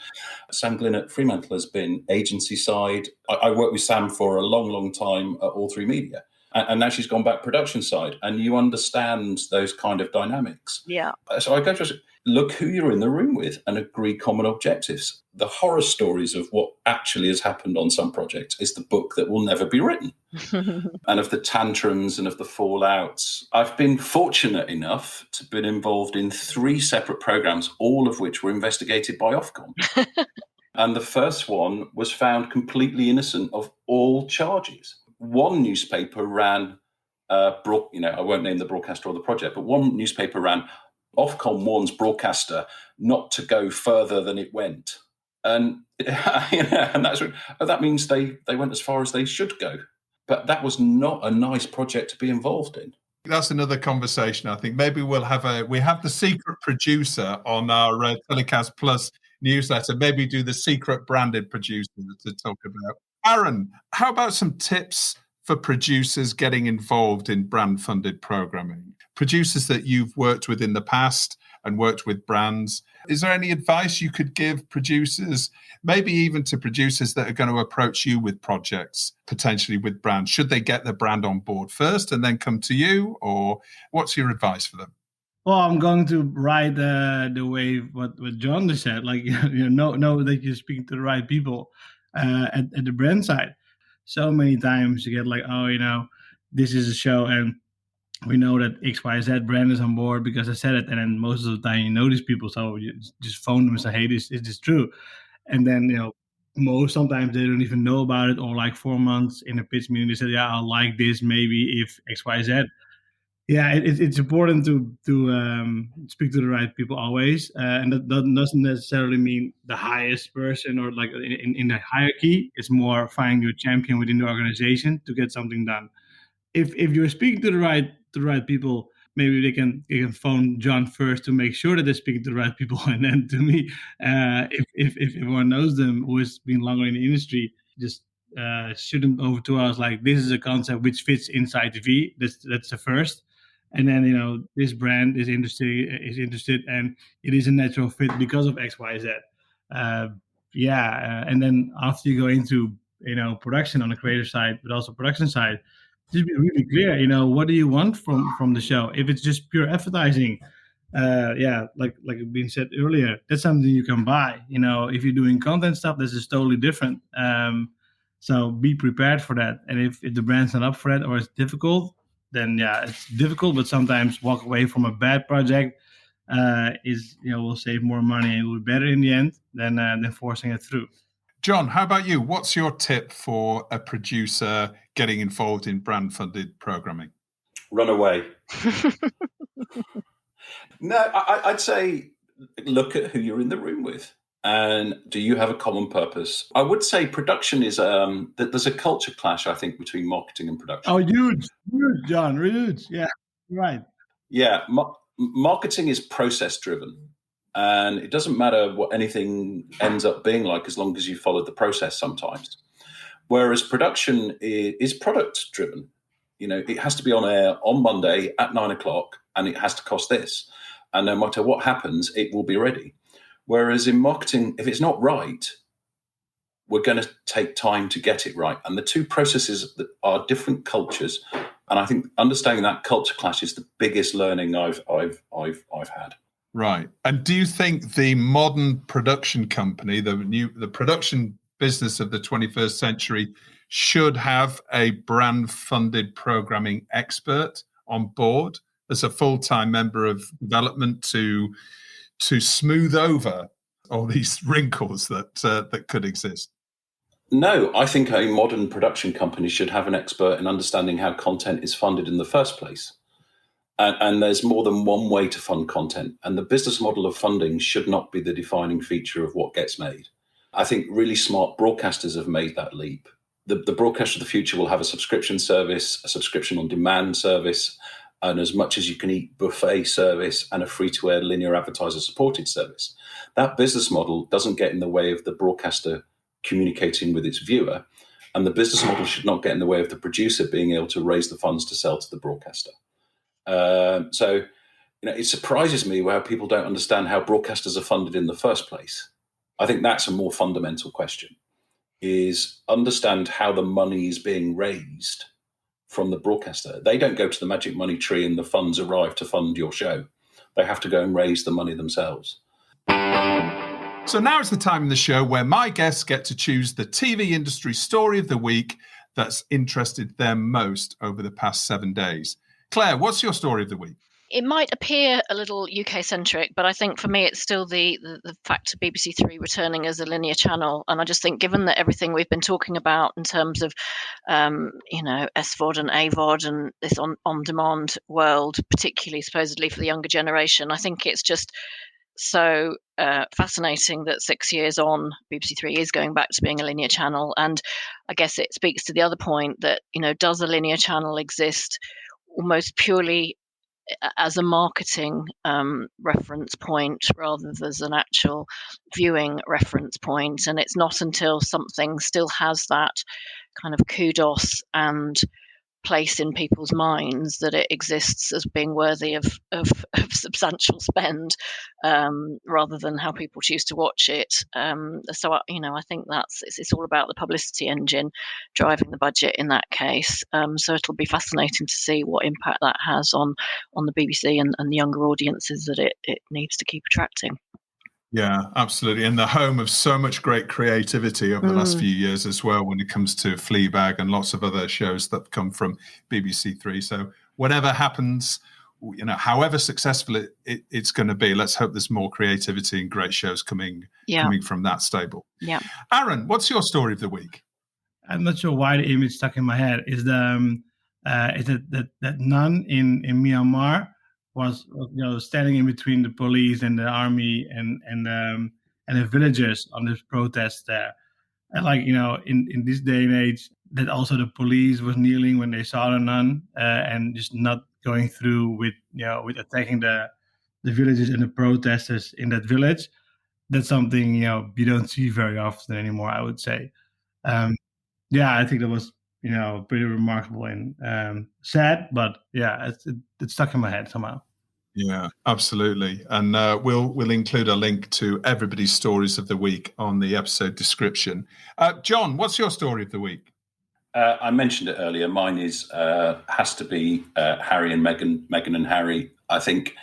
Sam Glynn at Fremantle has been agency side. I worked with Sam for a long, long time at All 3 Media. And now she's gone back production side, and you understand those kind of dynamics. Yeah. So I go to look who you're in the room with and agree common objectives. The horror stories of what actually has happened on some projects is the book that will never be written. And of the tantrums and of the fallouts. I've been fortunate enough to have been involved in 3 separate programs, all of which were investigated by Ofcom. And the first one was found completely innocent of all charges. One newspaper ran, I won't name the broadcaster or the project, but one newspaper ran, Ofcom warns broadcaster not to go further than it went. And, and that means they went as far as they should go. But that was not a nice project to be involved in. That's another conversation, I think. Maybe we have the secret producer on our TellyCast Plus newsletter. Maybe do the secret branded producer to talk about. Aaron, how about some tips for producers getting involved in brand-funded programming? Producers that you've worked with in the past and worked with brands. Is there any advice you could give producers, maybe even to producers that are going to approach you with projects, potentially with brands? Should they get the brand on board first and then come to you? Or what's your advice for them? Well, I'm going to write the way what John just said, like, know that you're speaking to the right people. At the brand side, so many times you get like, this is a show and we know that XYZ brand is on board because I said it, and then most of the time you know these people, so you just phone them and say, hey, is this true? And then sometimes they don't even know about it, or like 4 months in a pitch meeting they said, I'll like this maybe if XYZ. Yeah, it's important to speak to the right people always, and that doesn't necessarily mean the highest person or like in the hierarchy. It's more finding your champion within the organization to get something done. If you're speaking to the right people, maybe they can phone John first to make sure that they're speaking to the right people, and then to me, if everyone knows them who has been longer in the industry, just shoot them over to us. Like, this is a concept which fits inside TV. That's the first. And then, this brand is interested, and it is a natural fit because of X, Y, Z. And then after you go into, production on the creative side, but also production side, just be really clear, what do you want from the show? If it's just pure advertising, like being said earlier, that's something you can buy. If you're doing content stuff, this is totally different. So be prepared for that. And if the brand's not up for that or it's difficult, then it's difficult, but sometimes walk away from a bad project will save more money and will be better in the end than forcing it through. John, how about you? What's your tip for a producer getting involved in brand-funded programming? Run away. No, I'd say look at who you're in the room with. And do you have a common purpose? I would say production is that there's a culture clash, I think, between marketing and production. Oh, huge, John, huge. Yeah, right. Yeah, marketing is process driven, and it doesn't matter what anything ends up being like as long as you follow the process sometimes. Whereas production is product driven. It has to be on air on Monday at 9:00, and it has to cost this. And no matter what happens, it will be ready. Whereas in marketing, if it's not right, we're going to take time to get it right. And the two processes that are different cultures, And I think understanding that culture clash is the biggest learning I've had. Right. And do you think the modern production company, the production business of the 21st century, should have a brand-funded programming expert on board as a full-time member of development to smooth over all these wrinkles that could exist? No, I think a modern production company should have an expert in understanding how content is funded in the first place. And there's more than one way to fund content. And the business model of funding should not be the defining feature of what gets made. I think really smart broadcasters have made that leap. The broadcaster of the future will have a subscription service, a subscription on demand service, and as much as you can eat buffet service, and a free-to-air linear advertiser supported service. That business model doesn't get in the way of the broadcaster communicating with its viewer, and the business model should not get in the way of the producer being able to raise the funds to sell to the broadcaster. So, it surprises me how people don't understand how broadcasters are funded in the first place. I think that's a more fundamental question, is understand how the money is being raised from the broadcaster. They don't go to the magic money tree and the funds arrive to fund your show. They have to go and raise the money themselves. So now is the time in the show where my guests get to choose the TV industry story of the week that's interested them most over the past 7 days. Claire, what's your story of the week? It might appear a little UK-centric, but I think for me it's still the fact of BBC Three returning as a linear channel. And I just think, given that everything we've been talking about in terms of, SVOD and AVOD and this on-demand world, particularly supposedly for the younger generation, I think it's just so fascinating that 6 years on, BBC Three is going back to being a linear channel. And I guess it speaks to the other point that, does a linear channel exist almost purely as a marketing reference point rather than as an actual viewing reference point? And it's not until something still has that kind of kudos and place in people's minds that it exists as being worthy of substantial spend, rather than how people choose to watch it. So I think it's all about the publicity engine driving the budget in that case. So it'll be fascinating to see what impact that has on the BBC and the younger audiences that it needs to keep attracting. Yeah, absolutely. And the home of so much great creativity over the last few years as well, when it comes to Fleabag and lots of other shows that come from BBC Three. So whatever happens, however successful it's going to be, let's hope there's more creativity and great shows coming from that stable. Yeah. Aaron, what's your story of the week? I'm not sure why the image stuck in my head is that nun in Myanmar was standing in between the police and the army and the villagers on this protest there. And in this day and age, that also the police was kneeling when they saw the nun, and just not going through with attacking the villagers and the protesters in that village. That's something you don't see very often anymore, I would say. I think that was pretty remarkable and sad, but it stuck in my head somehow. Yeah, absolutely. And we'll include a link to everybody's stories of the week on the episode description. John, what's your story of the week? I mentioned it earlier. Mine has to be Harry and Meghan and Harry. I think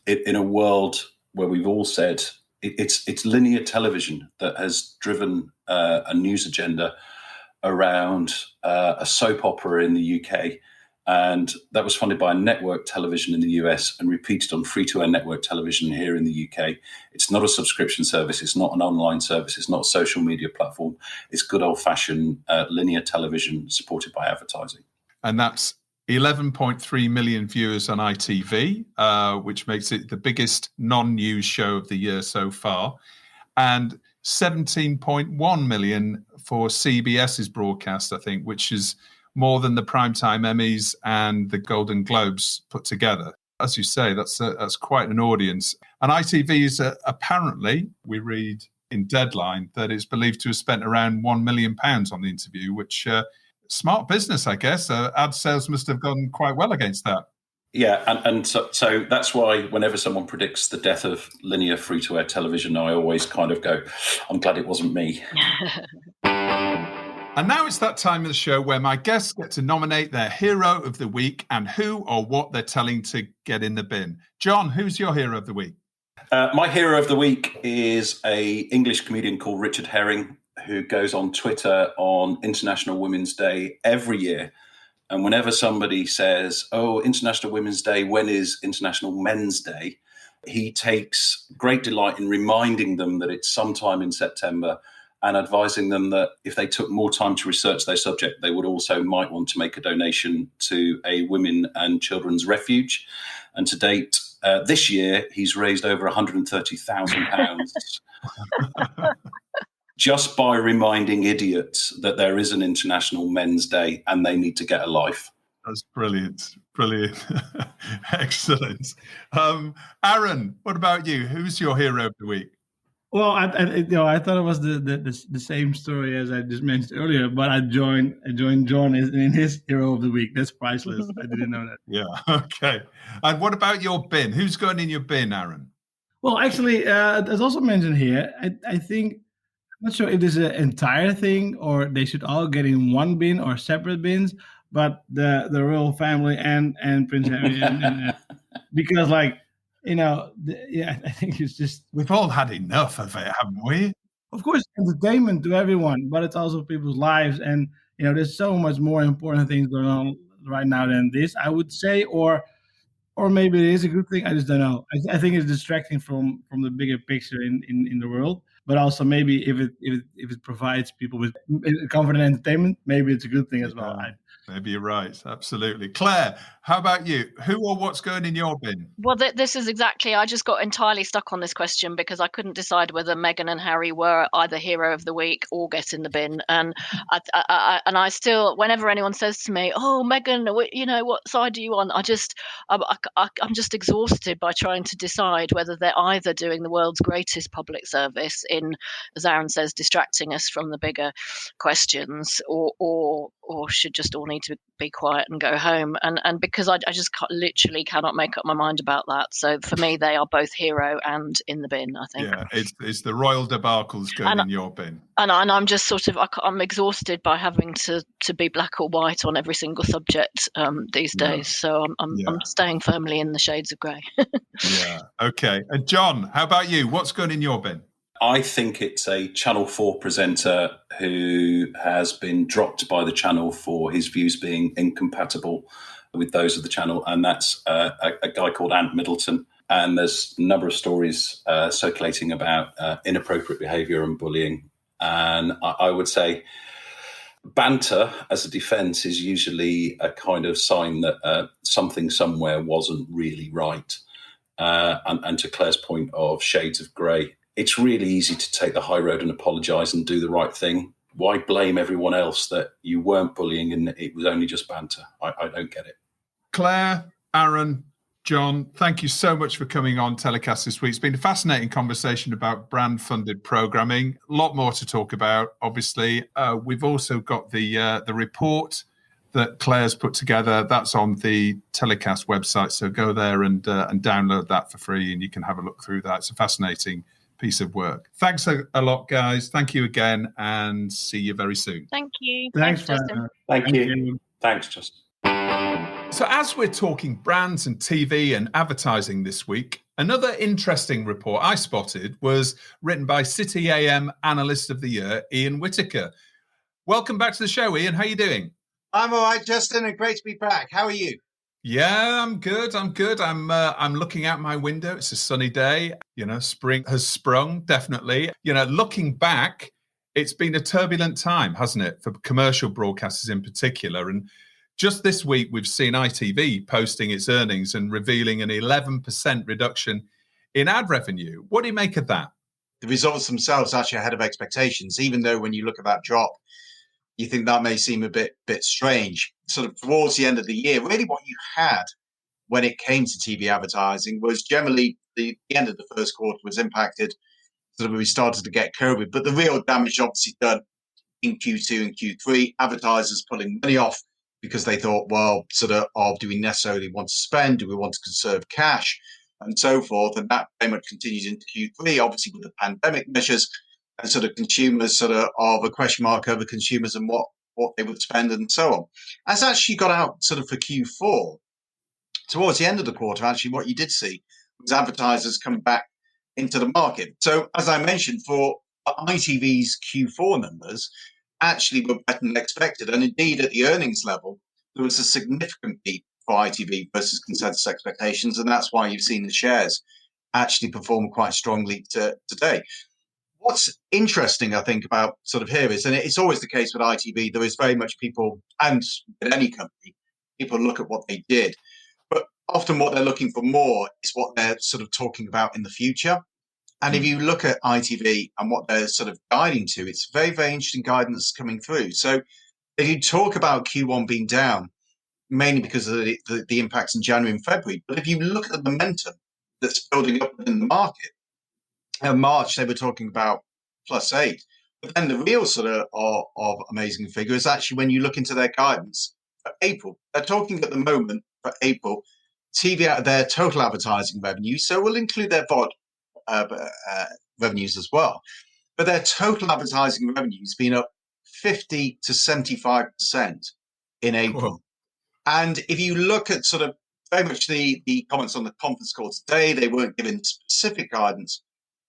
in a world where we've all said it's linear television that has driven a news agenda around a soap opera in the UK. And that was funded by a network television in the US and repeated on free-to-air network television here in the UK. It's not a subscription service. It's not an online service. It's not a social media platform. It's good old-fashioned linear television supported by advertising. And that's 11.3 million viewers on ITV, which makes it the biggest non-news show of the year so far. And 17.1 million for CBS's broadcast, I think, which is more than the Primetime Emmys and the Golden Globes put together. As you say, that's quite an audience. And ITV is apparently, we read in Deadline, that it's believed to have spent around £1 million on the interview, which smart business, I guess. Ad sales must have gone quite well against that. Yeah, and so that's why whenever someone predicts the death of linear free-to-air television, I always kind of go, I'm glad it wasn't me. And now it's that time of the show where my guests get to nominate their hero of the week and who or what they're telling to get in the bin. John, who's your hero of the week? My hero of the week is a English comedian called Richard Herring, who goes on Twitter on International Women's Day every year. And whenever somebody says, "Oh, International Women's Day, when is International Men's Day?" he takes great delight in reminding them that it's sometime in September and advising them that if they took more time to research their subject, they would also might want to make a donation to a women and children's refuge. And to date, this year, he's raised over £130,000 just by reminding idiots that there is an International Men's Day and they need to get a life. That's brilliant. Brilliant. Excellent. Aaron, what about you? Who's your hero of the week? Well, I thought it was the same story as I just mentioned earlier, but I joined John in his hero of the week. That's priceless. I didn't know that. Yeah. Okay. And what about your bin? Who's going in your bin, Aaron? Well, actually, as also mentioned here, I think I'm not sure if this is an entire thing or they should all get in one bin or separate bins. But the royal family and Prince Harry, and because like. I think it's just... We've all had enough of it, haven't we? Of course, entertainment to everyone, but it's also people's lives. And, there's so much more important things going on right now than this, I would say. Or maybe it is a good thing. I just don't know. I think it's distracting from the bigger picture in the world. But also maybe if it provides people with comfort and entertainment, maybe it's a good thing as well. Maybe you're right. Absolutely. Claire, how about you? Who or what's going in your bin? Well, this is exactly, I just got entirely stuck on this question because I couldn't decide whether Meghan and Harry were either hero of the week or get in the bin. And I still, whenever anyone says to me, "Oh, Meghan, what side are you on?" I'm just exhausted by trying to decide whether they're either doing the world's greatest public service in, as Aaron says, distracting us from the bigger questions, or should just all need to be quiet and go home. And because I just literally cannot make up my mind about that. So for me, they are both hero and in the bin, I think. Yeah, it's the royal debacles going in your bin. And I'm just sort of, I'm exhausted by having to be black or white on every single subject these days. So I'm staying firmly in the shades of grey. Yeah, okay. And John, how about you? What's going in your bin? I think it's a Channel 4 presenter who has been dropped by the channel for his views being incompatible with those of the channel, and that's a guy called Ant Middleton. And there's a number of stories circulating about inappropriate behaviour and bullying. And I would say banter as a defence is usually a kind of sign that something somewhere wasn't really right. And to Claire's point of shades of grey, it's really easy to take the high road and apologise and do the right thing. Why blame everyone else that you weren't bullying and it was only just banter? I don't get it. Claire, Aaron, John, thank you so much for coming on TellyCast this week. It's been a fascinating conversation about brand-funded programming. A lot more to talk about, obviously. We've also got the report that Claire's put together. That's on the TellyCast website, so go there and download that for free, and you can have a look through that. It's a fascinating piece of work. Thanks a lot, guys. Thank you again, and see you very soon. Thank you. Thanks Justin. Thank you. Thanks, Justin. So as we're talking brands and TV and advertising this week, another interesting report I spotted was written by City AM Analyst of the Year, Ian Whittaker. Welcome back to the show, Ian. How are you doing? I'm all right, Justin, and great to be back. How are you? Yeah, I'm good. I'm looking out my window. It's a sunny day. Spring has sprung, definitely. Looking back, it's been a turbulent time, hasn't it, for commercial broadcasters in particular. And just this week, we've seen ITV posting its earnings and revealing an 11% reduction in ad revenue. What do you make of that? The results themselves actually ahead of expectations, even though when you look at that drop, you think that may seem a bit strange. Sort of towards the end of the year, really what you had when it came to TV advertising was generally the end of the first quarter was impacted. Sort of we started to get COVID, but the real damage obviously done in Q2 and Q3. Advertisers pulling money off because they thought, well, do we necessarily want to spend? Do we want to conserve cash? And so forth. And that very much continues into Q3, obviously with the pandemic measures. and sort of consumers sort of a question mark over consumers and what they would spend and so on. As actually got out sort of for Q4, towards the end of the quarter, actually what you did see was advertisers come back into the market. So as I mentioned, for ITV's Q4 numbers actually were better than expected. And indeed, at the earnings level, there was a significant beat for ITV versus consensus expectations. And that's why you've seen the shares actually perform quite strongly today. What's interesting, I think, about sort of here is, and it's always the case with ITV, there is very much people, and with any company, people look at what they did. But often what they're looking for more is what they're sort of talking about in the future. And if you look at ITV and what they're sort of guiding to, it's very, very interesting guidance coming through. So if you talk about Q1 being down, mainly because of the impacts in January and February, but if you look at the momentum that's building up in the market, in March they were talking about +8. But then the real sort of amazing figure is actually when you look into their guidance for April. They're talking at the moment for April, TV out of their total advertising revenue, so we'll include their VOD revenues as well. But their total advertising revenues been up 50 to 75% in April. Whoa. And if you look at sort of very much the comments on the conference call today, they weren't given specific guidance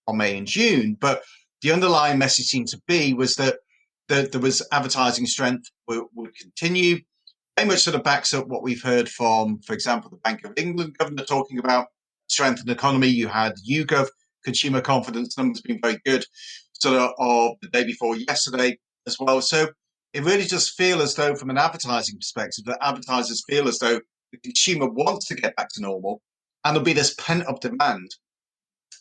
on May and June, but the underlying message seemed to be was that there was advertising strength would continue. Very much sort of backs up what we've heard from, for example, the Bank of England governor talking about strength in the economy. You had YouGov consumer confidence numbers being very good, sort of the day before yesterday as well. So it really does feel as though, from an advertising perspective, that advertisers feel as though the consumer wants to get back to normal, and there'll be this pent-up demand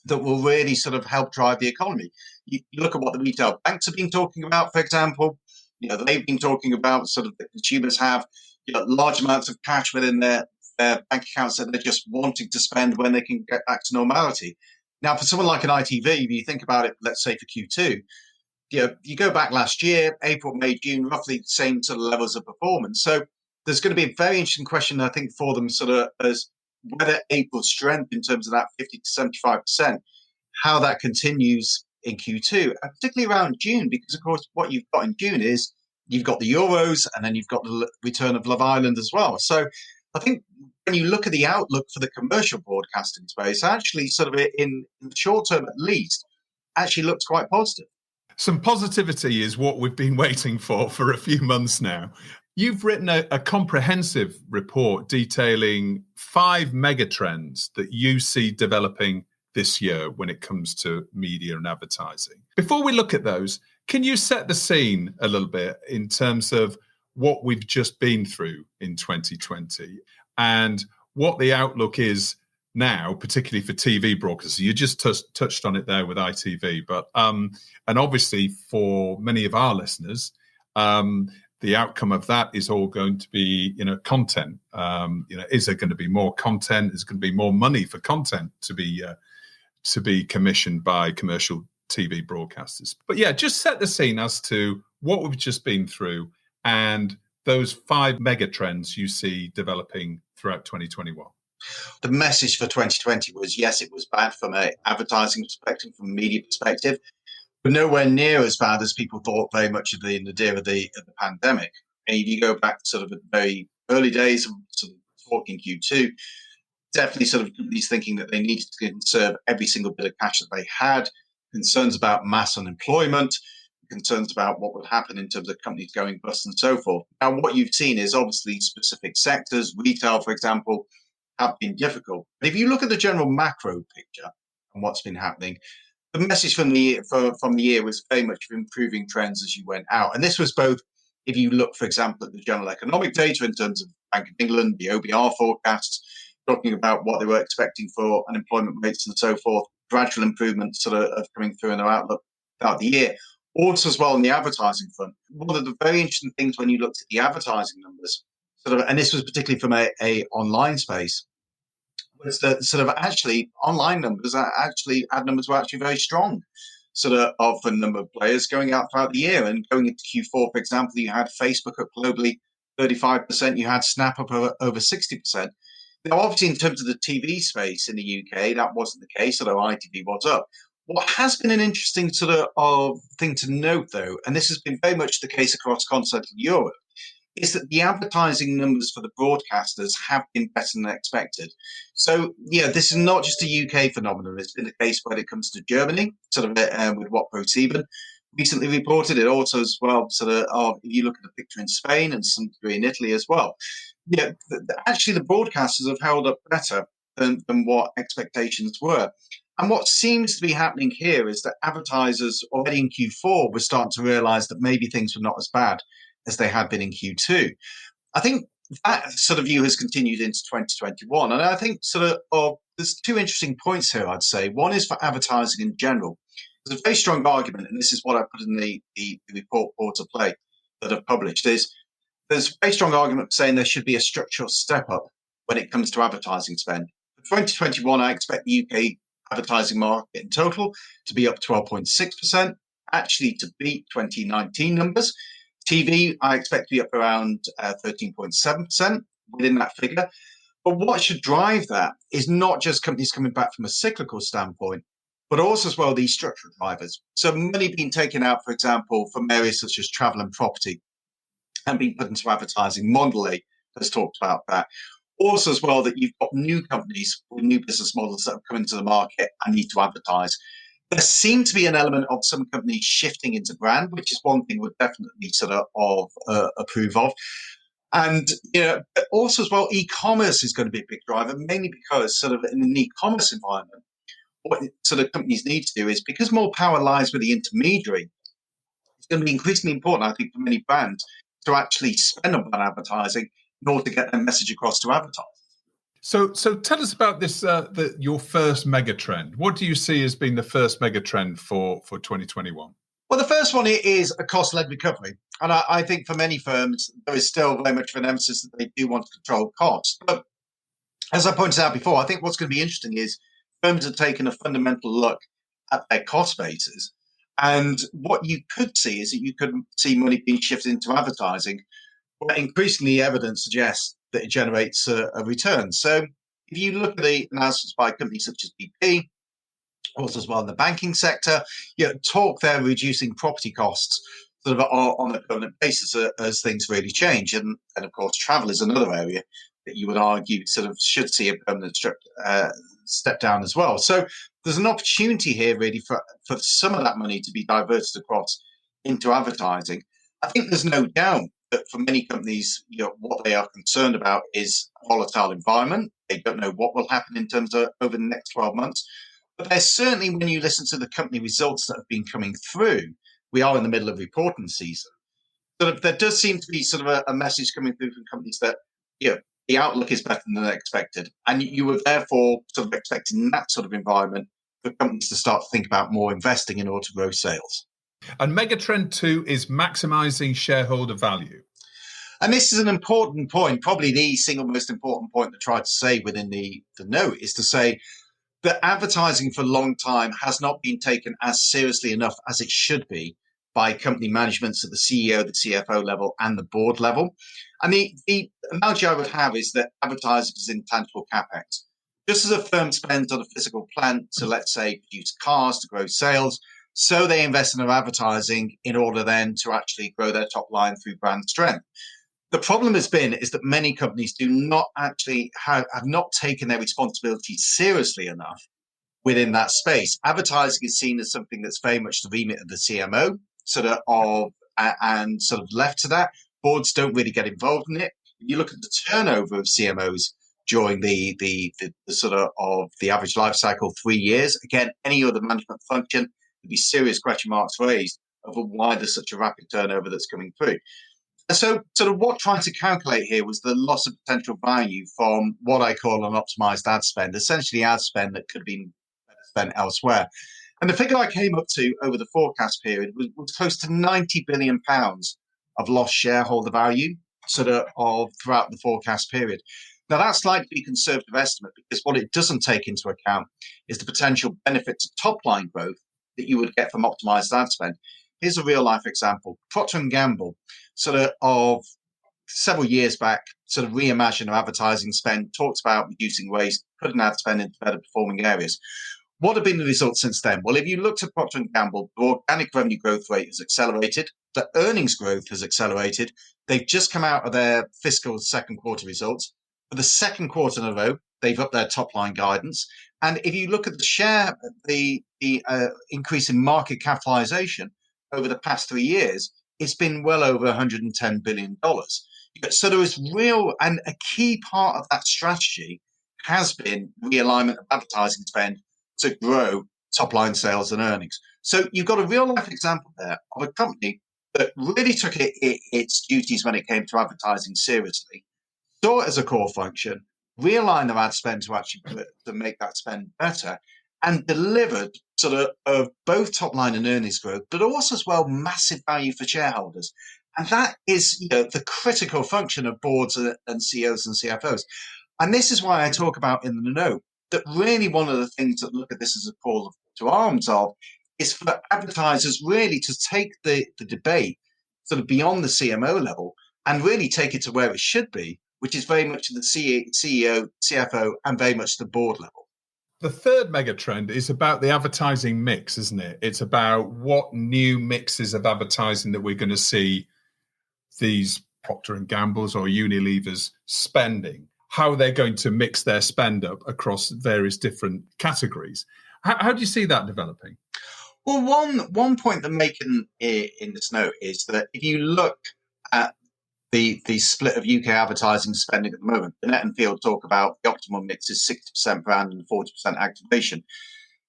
that will really sort of help drive the economy. You look at what the retail banks have been talking about, for example. They've been talking about sort of the consumers have large amounts of cash within their bank accounts that they're just wanting to spend when they can get back to normality. Now, for someone like an ITV, if you think about it, let's say for Q2, you go back last year, April, May, June, roughly the same sort of levels of performance. So there's going to be a very interesting question, I think, for them sort of as whether April's strength in terms of that 50 to 75%, how that continues in Q2, and particularly around June, because, of course, what you've got in June is you've got the Euros and then you've got the return of Love Island as well. So I think when you look at the outlook for the commercial broadcasting space, actually sort of in the short term at least, actually looks quite positive. Some positivity is what we've been waiting for a few months now. You've written a comprehensive report detailing 5 megatrends that you see developing this year when it comes to media and advertising. Before we look at those, can you set the scene a little bit in terms of what we've just been through in 2020 and what the outlook is now, particularly for TV broadcasters? You just touched on it there with ITV, but and obviously for many of our listeners, the outcome of that is all going to be, content. Is there going to be more content? Is there going to be more money for content to be commissioned by commercial TV broadcasters? But yeah, just set the scene as to what we've just been through and those 5 mega trends you see developing throughout 2021. The message for 2020 was, yes, it was bad from an advertising perspective, from a media perspective, but nowhere near as bad as people thought very much in the nadir of the pandemic. And if you go back to sort of the very early days of sort of talking Q2, definitely sort of companies thinking that they needed to conserve every single bit of cash that they had, concerns about mass unemployment, concerns about what would happen in terms of companies going bust and so forth. Now, what you've seen is obviously specific sectors, retail, for example, have been difficult. But if you look at the general macro picture and what's been happening, the message from the year was very much of improving trends as you went out. And this was both, if you look, for example, at the general economic data in terms of Bank of England, the OBR forecasts, talking about what they were expecting for unemployment rates and so forth, gradual improvements sort of coming through in their outlook throughout the year. Also as well on the advertising front. One of the very interesting things when you looked at the advertising numbers, and this was particularly from a online space, was that sort of actually online numbers ad numbers were actually very strong, of the number of players going out throughout the year. And going into Q4, for example, you had Facebook up globally 35%, you had Snap up over 60%. Now, obviously, in terms of the TV space in the UK, that wasn't the case, although ITV was up. What has been an interesting sort of thing to note, though, and this has been very much the case across continental Europe, is that the advertising numbers for the broadcasters have been better than expected. So, yeah, this is not just a UK phenomenon. It's been the case when it comes to Germany, sort of with what ProSieben recently reported. It also as well, sort of, if you look at the picture in Spain and some degree in Italy as well. Yeah, actually, the broadcasters have held up better than what expectations were. And what seems to be happening here is that advertisers already in Q4 were starting to realize that maybe things were not as bad as they had been in Q2. I think that sort of view has continued into 2021. And I think there's two interesting points here, I'd say. One is for advertising in general. There's a very strong argument, and this is what I put in the report to play that I've published, is there's a very strong argument saying there should be a structural step up when it comes to advertising spend. For 2021, I expect the UK advertising market in total to be up 12.6%, actually to beat 2019 numbers. TV, I expect to be up around 13.7% within that figure. But what should drive that is not just companies coming back from a cyclical standpoint, but also as well these structural drivers. So money being taken out, for example, from areas such as travel and property and being put into advertising. Mondelez has talked about that. Also as well that you've got new companies with new business models that have come into the market and need to advertise. There seems to be an element of some companies shifting into brand, which is one thing we're definitely approve of. And also as well, e-commerce is going to be a big driver, mainly because sort of in an e-commerce environment, what sort of companies need to do is, because more power lies with the intermediary, it's going to be increasingly important, I think, for many brands to actually spend on brand advertising in order to get their message across to advertisers. So tell us about this, your first mega trend. What do you see as being the first mega trend for 2021? Well, the first one is a cost-led recovery. And I think for many firms, there is still very much of an emphasis that they do want to control costs. But as I pointed out before, I think what's going to be interesting is firms have taken a fundamental look at their cost bases. And what you could see is that you could see money being shifted into advertising, but increasingly evidence suggests that it generates a return. So if you look at the announcements by companies such as BP, also as well in the banking sector, talk there reducing property costs sort of on a permanent basis as things really change. And of course, travel is another area that you would argue sort of should see a permanent step down as well. So there's an opportunity here really for some of that money to be diverted across into advertising. I think there's no doubt that for many companies, what they are concerned about is a volatile environment. They don't know what will happen in terms of over the next 12 months. But there's certainly, when you listen to the company results that have been coming through, we are in the middle of reporting season. So there does seem to be sort of a message coming through from companies that, the outlook is better than expected. And you were therefore sort of expecting that sort of environment for companies to start to think about more investing in order to grow sales. And megatrend 2 is maximizing shareholder value. And this is an important point, probably the single most important point to try to say within the note, is to say that advertising for a long time has not been taken as seriously enough as it should be by company managements at the CEO, the CFO level, and the board level. And the analogy I would have is that advertising is intangible capex. Just as a firm spends on a physical plant to, let's say, produce cars to grow sales, so they invest in their advertising in order then to actually grow their top line through brand strength. The problem is that many companies do not actually have not taken their responsibility seriously enough within that space. Advertising is seen as something that's very much the remit of the CMO, and left to that. Boards don't really get involved in it. If you look at the turnover of CMOs during the average life cycle, 3 years, again, any other management function, there'd be serious question marks raised over why there's such a rapid turnover that's coming through. And so what trying to calculate here was the loss of potential value from what I call an optimized ad spend, essentially ad spend that could have been better spent elsewhere. And the figure I came up to over the forecast period was close to £90 billion of lost shareholder value throughout the forecast period. Now, that's likely to be a conservative estimate because what it doesn't take into account is the potential benefit to top-line growth that you would get from optimized ad spend. Here's a real-life example. Procter & Gamble, of several years back, reimagined their advertising spend, talked about reducing waste, putting ad spend into better performing areas. What have been the results since then? Well, if you looked at Procter & Gamble, the organic revenue growth rate has accelerated. The earnings growth has accelerated. They've just come out of their fiscal second quarter results. For the second quarter in a row, they've upped their top line guidance. And if you look at the share, the increase in market capitalization over the past 3 years, it's been well over $110 billion. So there is real, and a key part of that strategy has been realignment of advertising spend to grow top line sales and earnings. So you've got a real life example there of a company that really took its duties when it came to advertising seriously, saw it as a core function, realigned their ad spend to actually to make that spend better, and delivered sort of both top line and earnings growth, but also as well massive value for shareholders. And that is, the critical function of boards and CEOs and CFOs. And this is why I talk about in the note that really one of the things that look at this as a call to arms of is for advertisers really to take the debate sort of beyond the CMO level and really take it to where it should be, which is very much the CEO, CFO, and very much the board level. The third mega trend is about the advertising mix, isn't it? It's about what new mixes of advertising that we're going to see these Procter & Gamble's or Unilever's spending, how they're going to mix their spend up across various different categories. How do you see that developing? Well, one point that I'm making in this note is that if you look at the split of UK advertising spending at the moment, Burnett and Field talk about the optimal mix is 60% brand and 40% activation.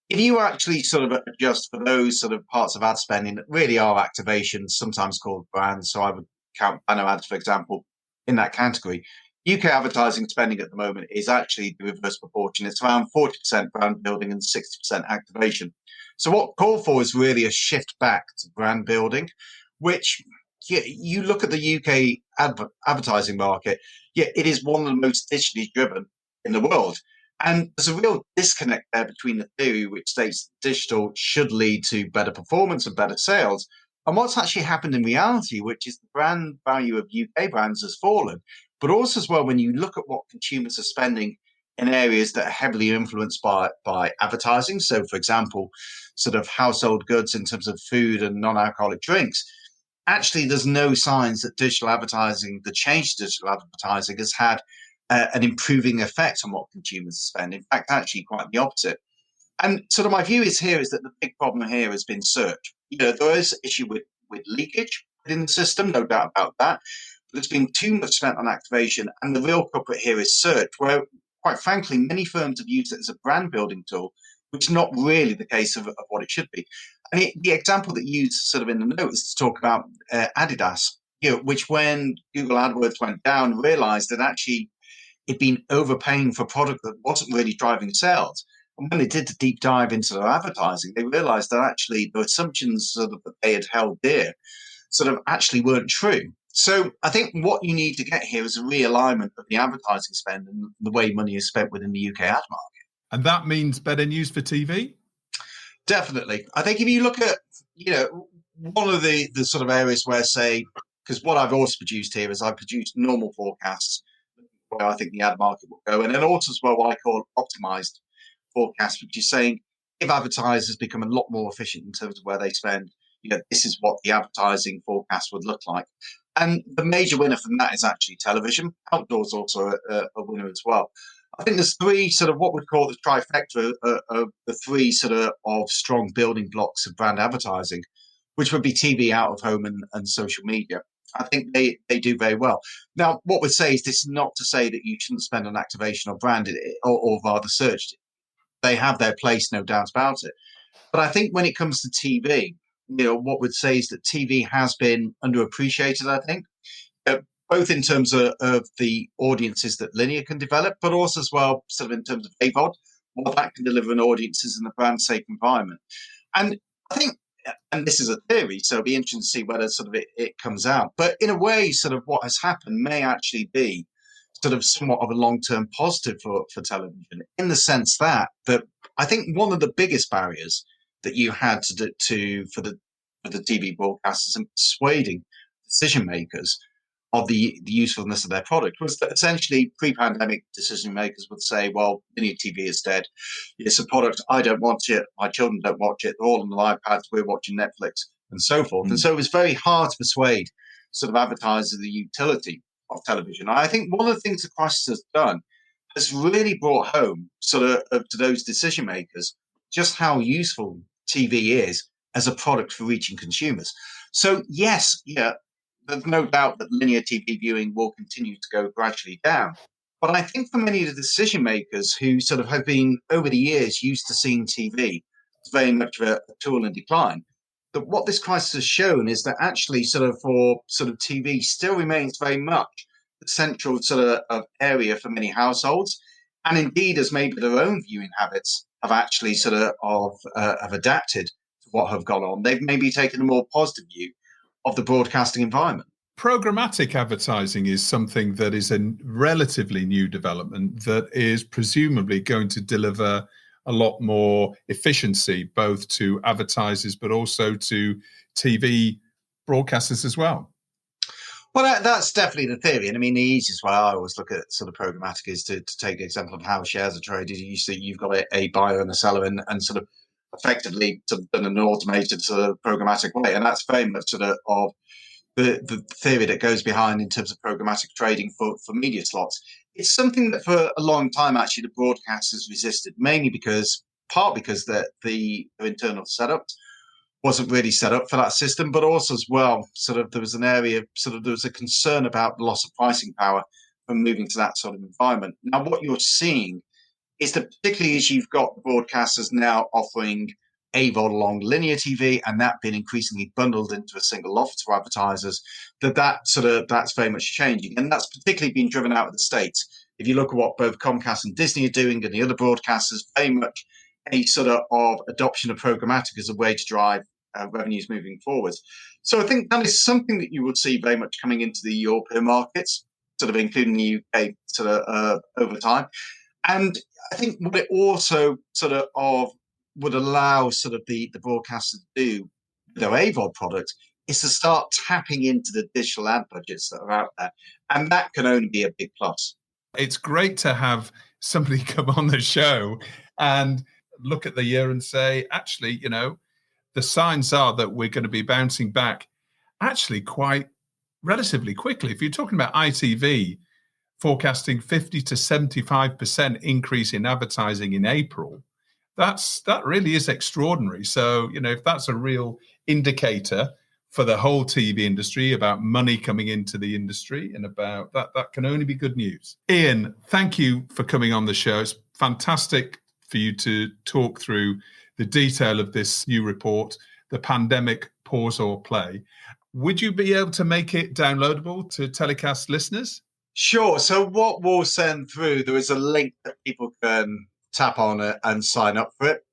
If you actually sort of adjust for those sort of parts of ad spending that really are activations, sometimes called brands, so I would count banner ads, for example, in that category, UK advertising spending at the moment is actually the reverse proportion. It's around 40% brand building and 60% activation. So what called for is really a shift back to brand building, which you look at the UK advertising market, it is one of the most digitally driven in the world. And there's a real disconnect there between the theory which states digital should lead to better performance and better sales, and what's actually happened in reality, which is the brand value of UK brands has fallen. But also as well, when you look at what consumers are spending in areas that are heavily influenced by advertising, so for example, sort of household goods in terms of food and non-alcoholic drinks, actually there's no signs that digital advertising, the change to digital advertising has had an improving effect on what consumers spend. In fact, actually quite the opposite. And sort of my view is that the big problem here has been search. There is an issue with leakage within the system, no doubt about that. But there's been too much spent on activation. And the real culprit here is search, where, quite frankly, many firms have used it as a brand building tool, which is not really the case of what it should be. And the example that you used sort of in the note is to talk about Adidas, which when Google AdWords went down, realized that actually it'd been overpaying for product that wasn't really driving sales. And when they did the deep dive into their advertising, they realized that actually the assumptions sort of that they had held dear sort of actually weren't true. So I think what you need to get here is a realignment of the advertising spend and the way money is spent within the UK ad market. And that means better news for TV? Definitely. I think if you look at, one of the sort of areas where, say, because what I've also produced here is I've produced normal forecasts where I think the ad market will go, and then also as well what I call optimized forecast, which is saying if advertisers become a lot more efficient in terms of where they spend, this is what the advertising forecast would look like. And the major winner from that is actually television. Outdoors also a winner as well. I think there's three sort of what we'd call the trifecta of the three sort of strong building blocks of brand advertising, which would be TV, out of home, and social media. I think they do very well. Now, what we'd say is this is not to say that you shouldn't spend on activation or brand or rather search. They have their place, no doubt about it. But I think when it comes to TV, what we'd say is that TV has been underappreciated, I think, both in terms of the audiences that linear can develop, but also as well sort of in terms of AVOD, what that can deliver in audiences in a brand safe environment. And I think, and this is a theory, so it'll be interesting to see whether sort of it comes out. But in a way, sort of what has happened may actually be sort of somewhat of a long-term positive for television, in the sense that I think one of the biggest barriers that you had for the TV broadcasters and persuading decision makers of the usefulness of their product was that essentially pre-pandemic decision makers would say, well, linear TV is dead. It's a product, I don't watch it, my children don't watch it, they're all on the iPads, we're watching Netflix and so forth. And so it was very hard to persuade sort of advertisers of the utility of television. I think one of the things the crisis has done has really brought home sort of to those decision makers just how useful TV is as a product for reaching consumers. So yes, there's no doubt that linear TV viewing will continue to go gradually down. But I think for many of the decision makers who sort of have been over the years used to seeing TV as very much of a tool in decline, that what this crisis has shown is that actually sort of TV still remains very much the central sort of area for many households. And indeed, as maybe their own viewing habits have actually have adapted to what have gone on, they've maybe taken a more positive view of the broadcasting environment. Programmatic advertising is something that is a relatively new development that is presumably going to deliver a lot more efficiency, both to advertisers, but also to TV broadcasters as well. Well, that's definitely the theory. And I mean, the easiest way I always look at sort of programmatic is to take the example of how shares are traded. You see, you've got a buyer and a seller and sort of effectively sort of done an automated sort of programmatic way. And that's very much sort of the theory that goes behind in terms of programmatic trading for media slots. It's something that for a long time, actually, the broadcasters resisted, mainly because the internal setup wasn't really set up for that system, but also as well, sort of there was an area, sort of there was a concern about the loss of pricing power from moving to that sort of environment. Now, what you're seeing is that particularly as you've got broadcasters now offering AVOD along linear TV and that being increasingly bundled into a single offer to advertisers, that's very much changing. And that's particularly been driven out of the States. If you look at what both Comcast and Disney are doing and the other broadcasters, very much a sort of adoption of programmatic as a way to drive revenues moving forward. So I think that is something that you would see very much coming into the European markets, sort of including the UK over time. And I think what it also would allow the broadcasters to do with their AVOD product is to start tapping into the digital ad budgets that are out there. And that can only be a big plus. It's great to have somebody come on the show and look at the year and say, actually, the signs are that we're going to be bouncing back actually quite relatively quickly. If you're talking about ITV forecasting 50 to 75% increase in advertising in April, that really is extraordinary. So, if that's a real indicator for the whole TV industry about money coming into the industry and about that can only be good news. Ian, thank you for coming on the show. It's fantastic for you to talk through the detail of this new report, the pandemic pause or play. Would you be able to make it downloadable to TellyCast listeners? Sure. So what we'll send through, there is a link that people can tap on it and sign up for it.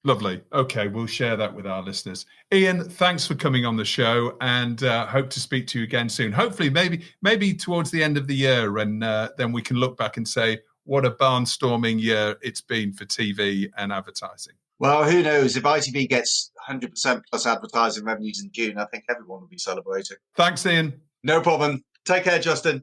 Lovely. Okay, we'll share that with our listeners. Ian, thanks for coming on the show and hope to speak to you again soon. Hopefully, maybe towards the end of the year, and then we can look back and say, what a barnstorming year it's been for TV and advertising. Well, who knows? If ITV gets 100% plus advertising revenues in June, I think everyone will be celebrating. Thanks, Ian. No problem. Take care, Justin.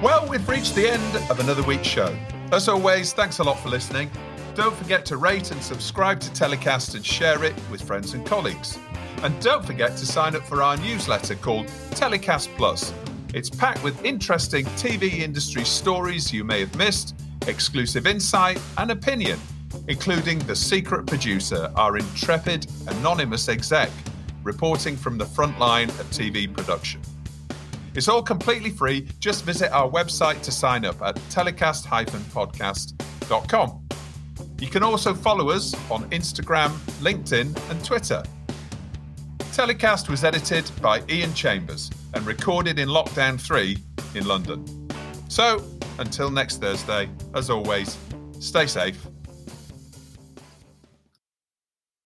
Well, we've reached the end of another week's show. As always, thanks a lot for listening. Don't forget to rate and subscribe to TellyCast and share it with friends and colleagues. And don't forget to sign up for our newsletter called TellyCast Plus. It's packed with interesting TV industry stories you may have missed, exclusive insight and opinion, including the secret producer, our intrepid, anonymous exec, reporting from the front line of TV production. It's all completely free. Just visit our website to sign up at telecast-podcast.com. You can also follow us on Instagram, LinkedIn and Twitter. TellyCast was edited by Ian Chambers and recorded in Lockdown 3 in London. So, until next Thursday, as always, stay safe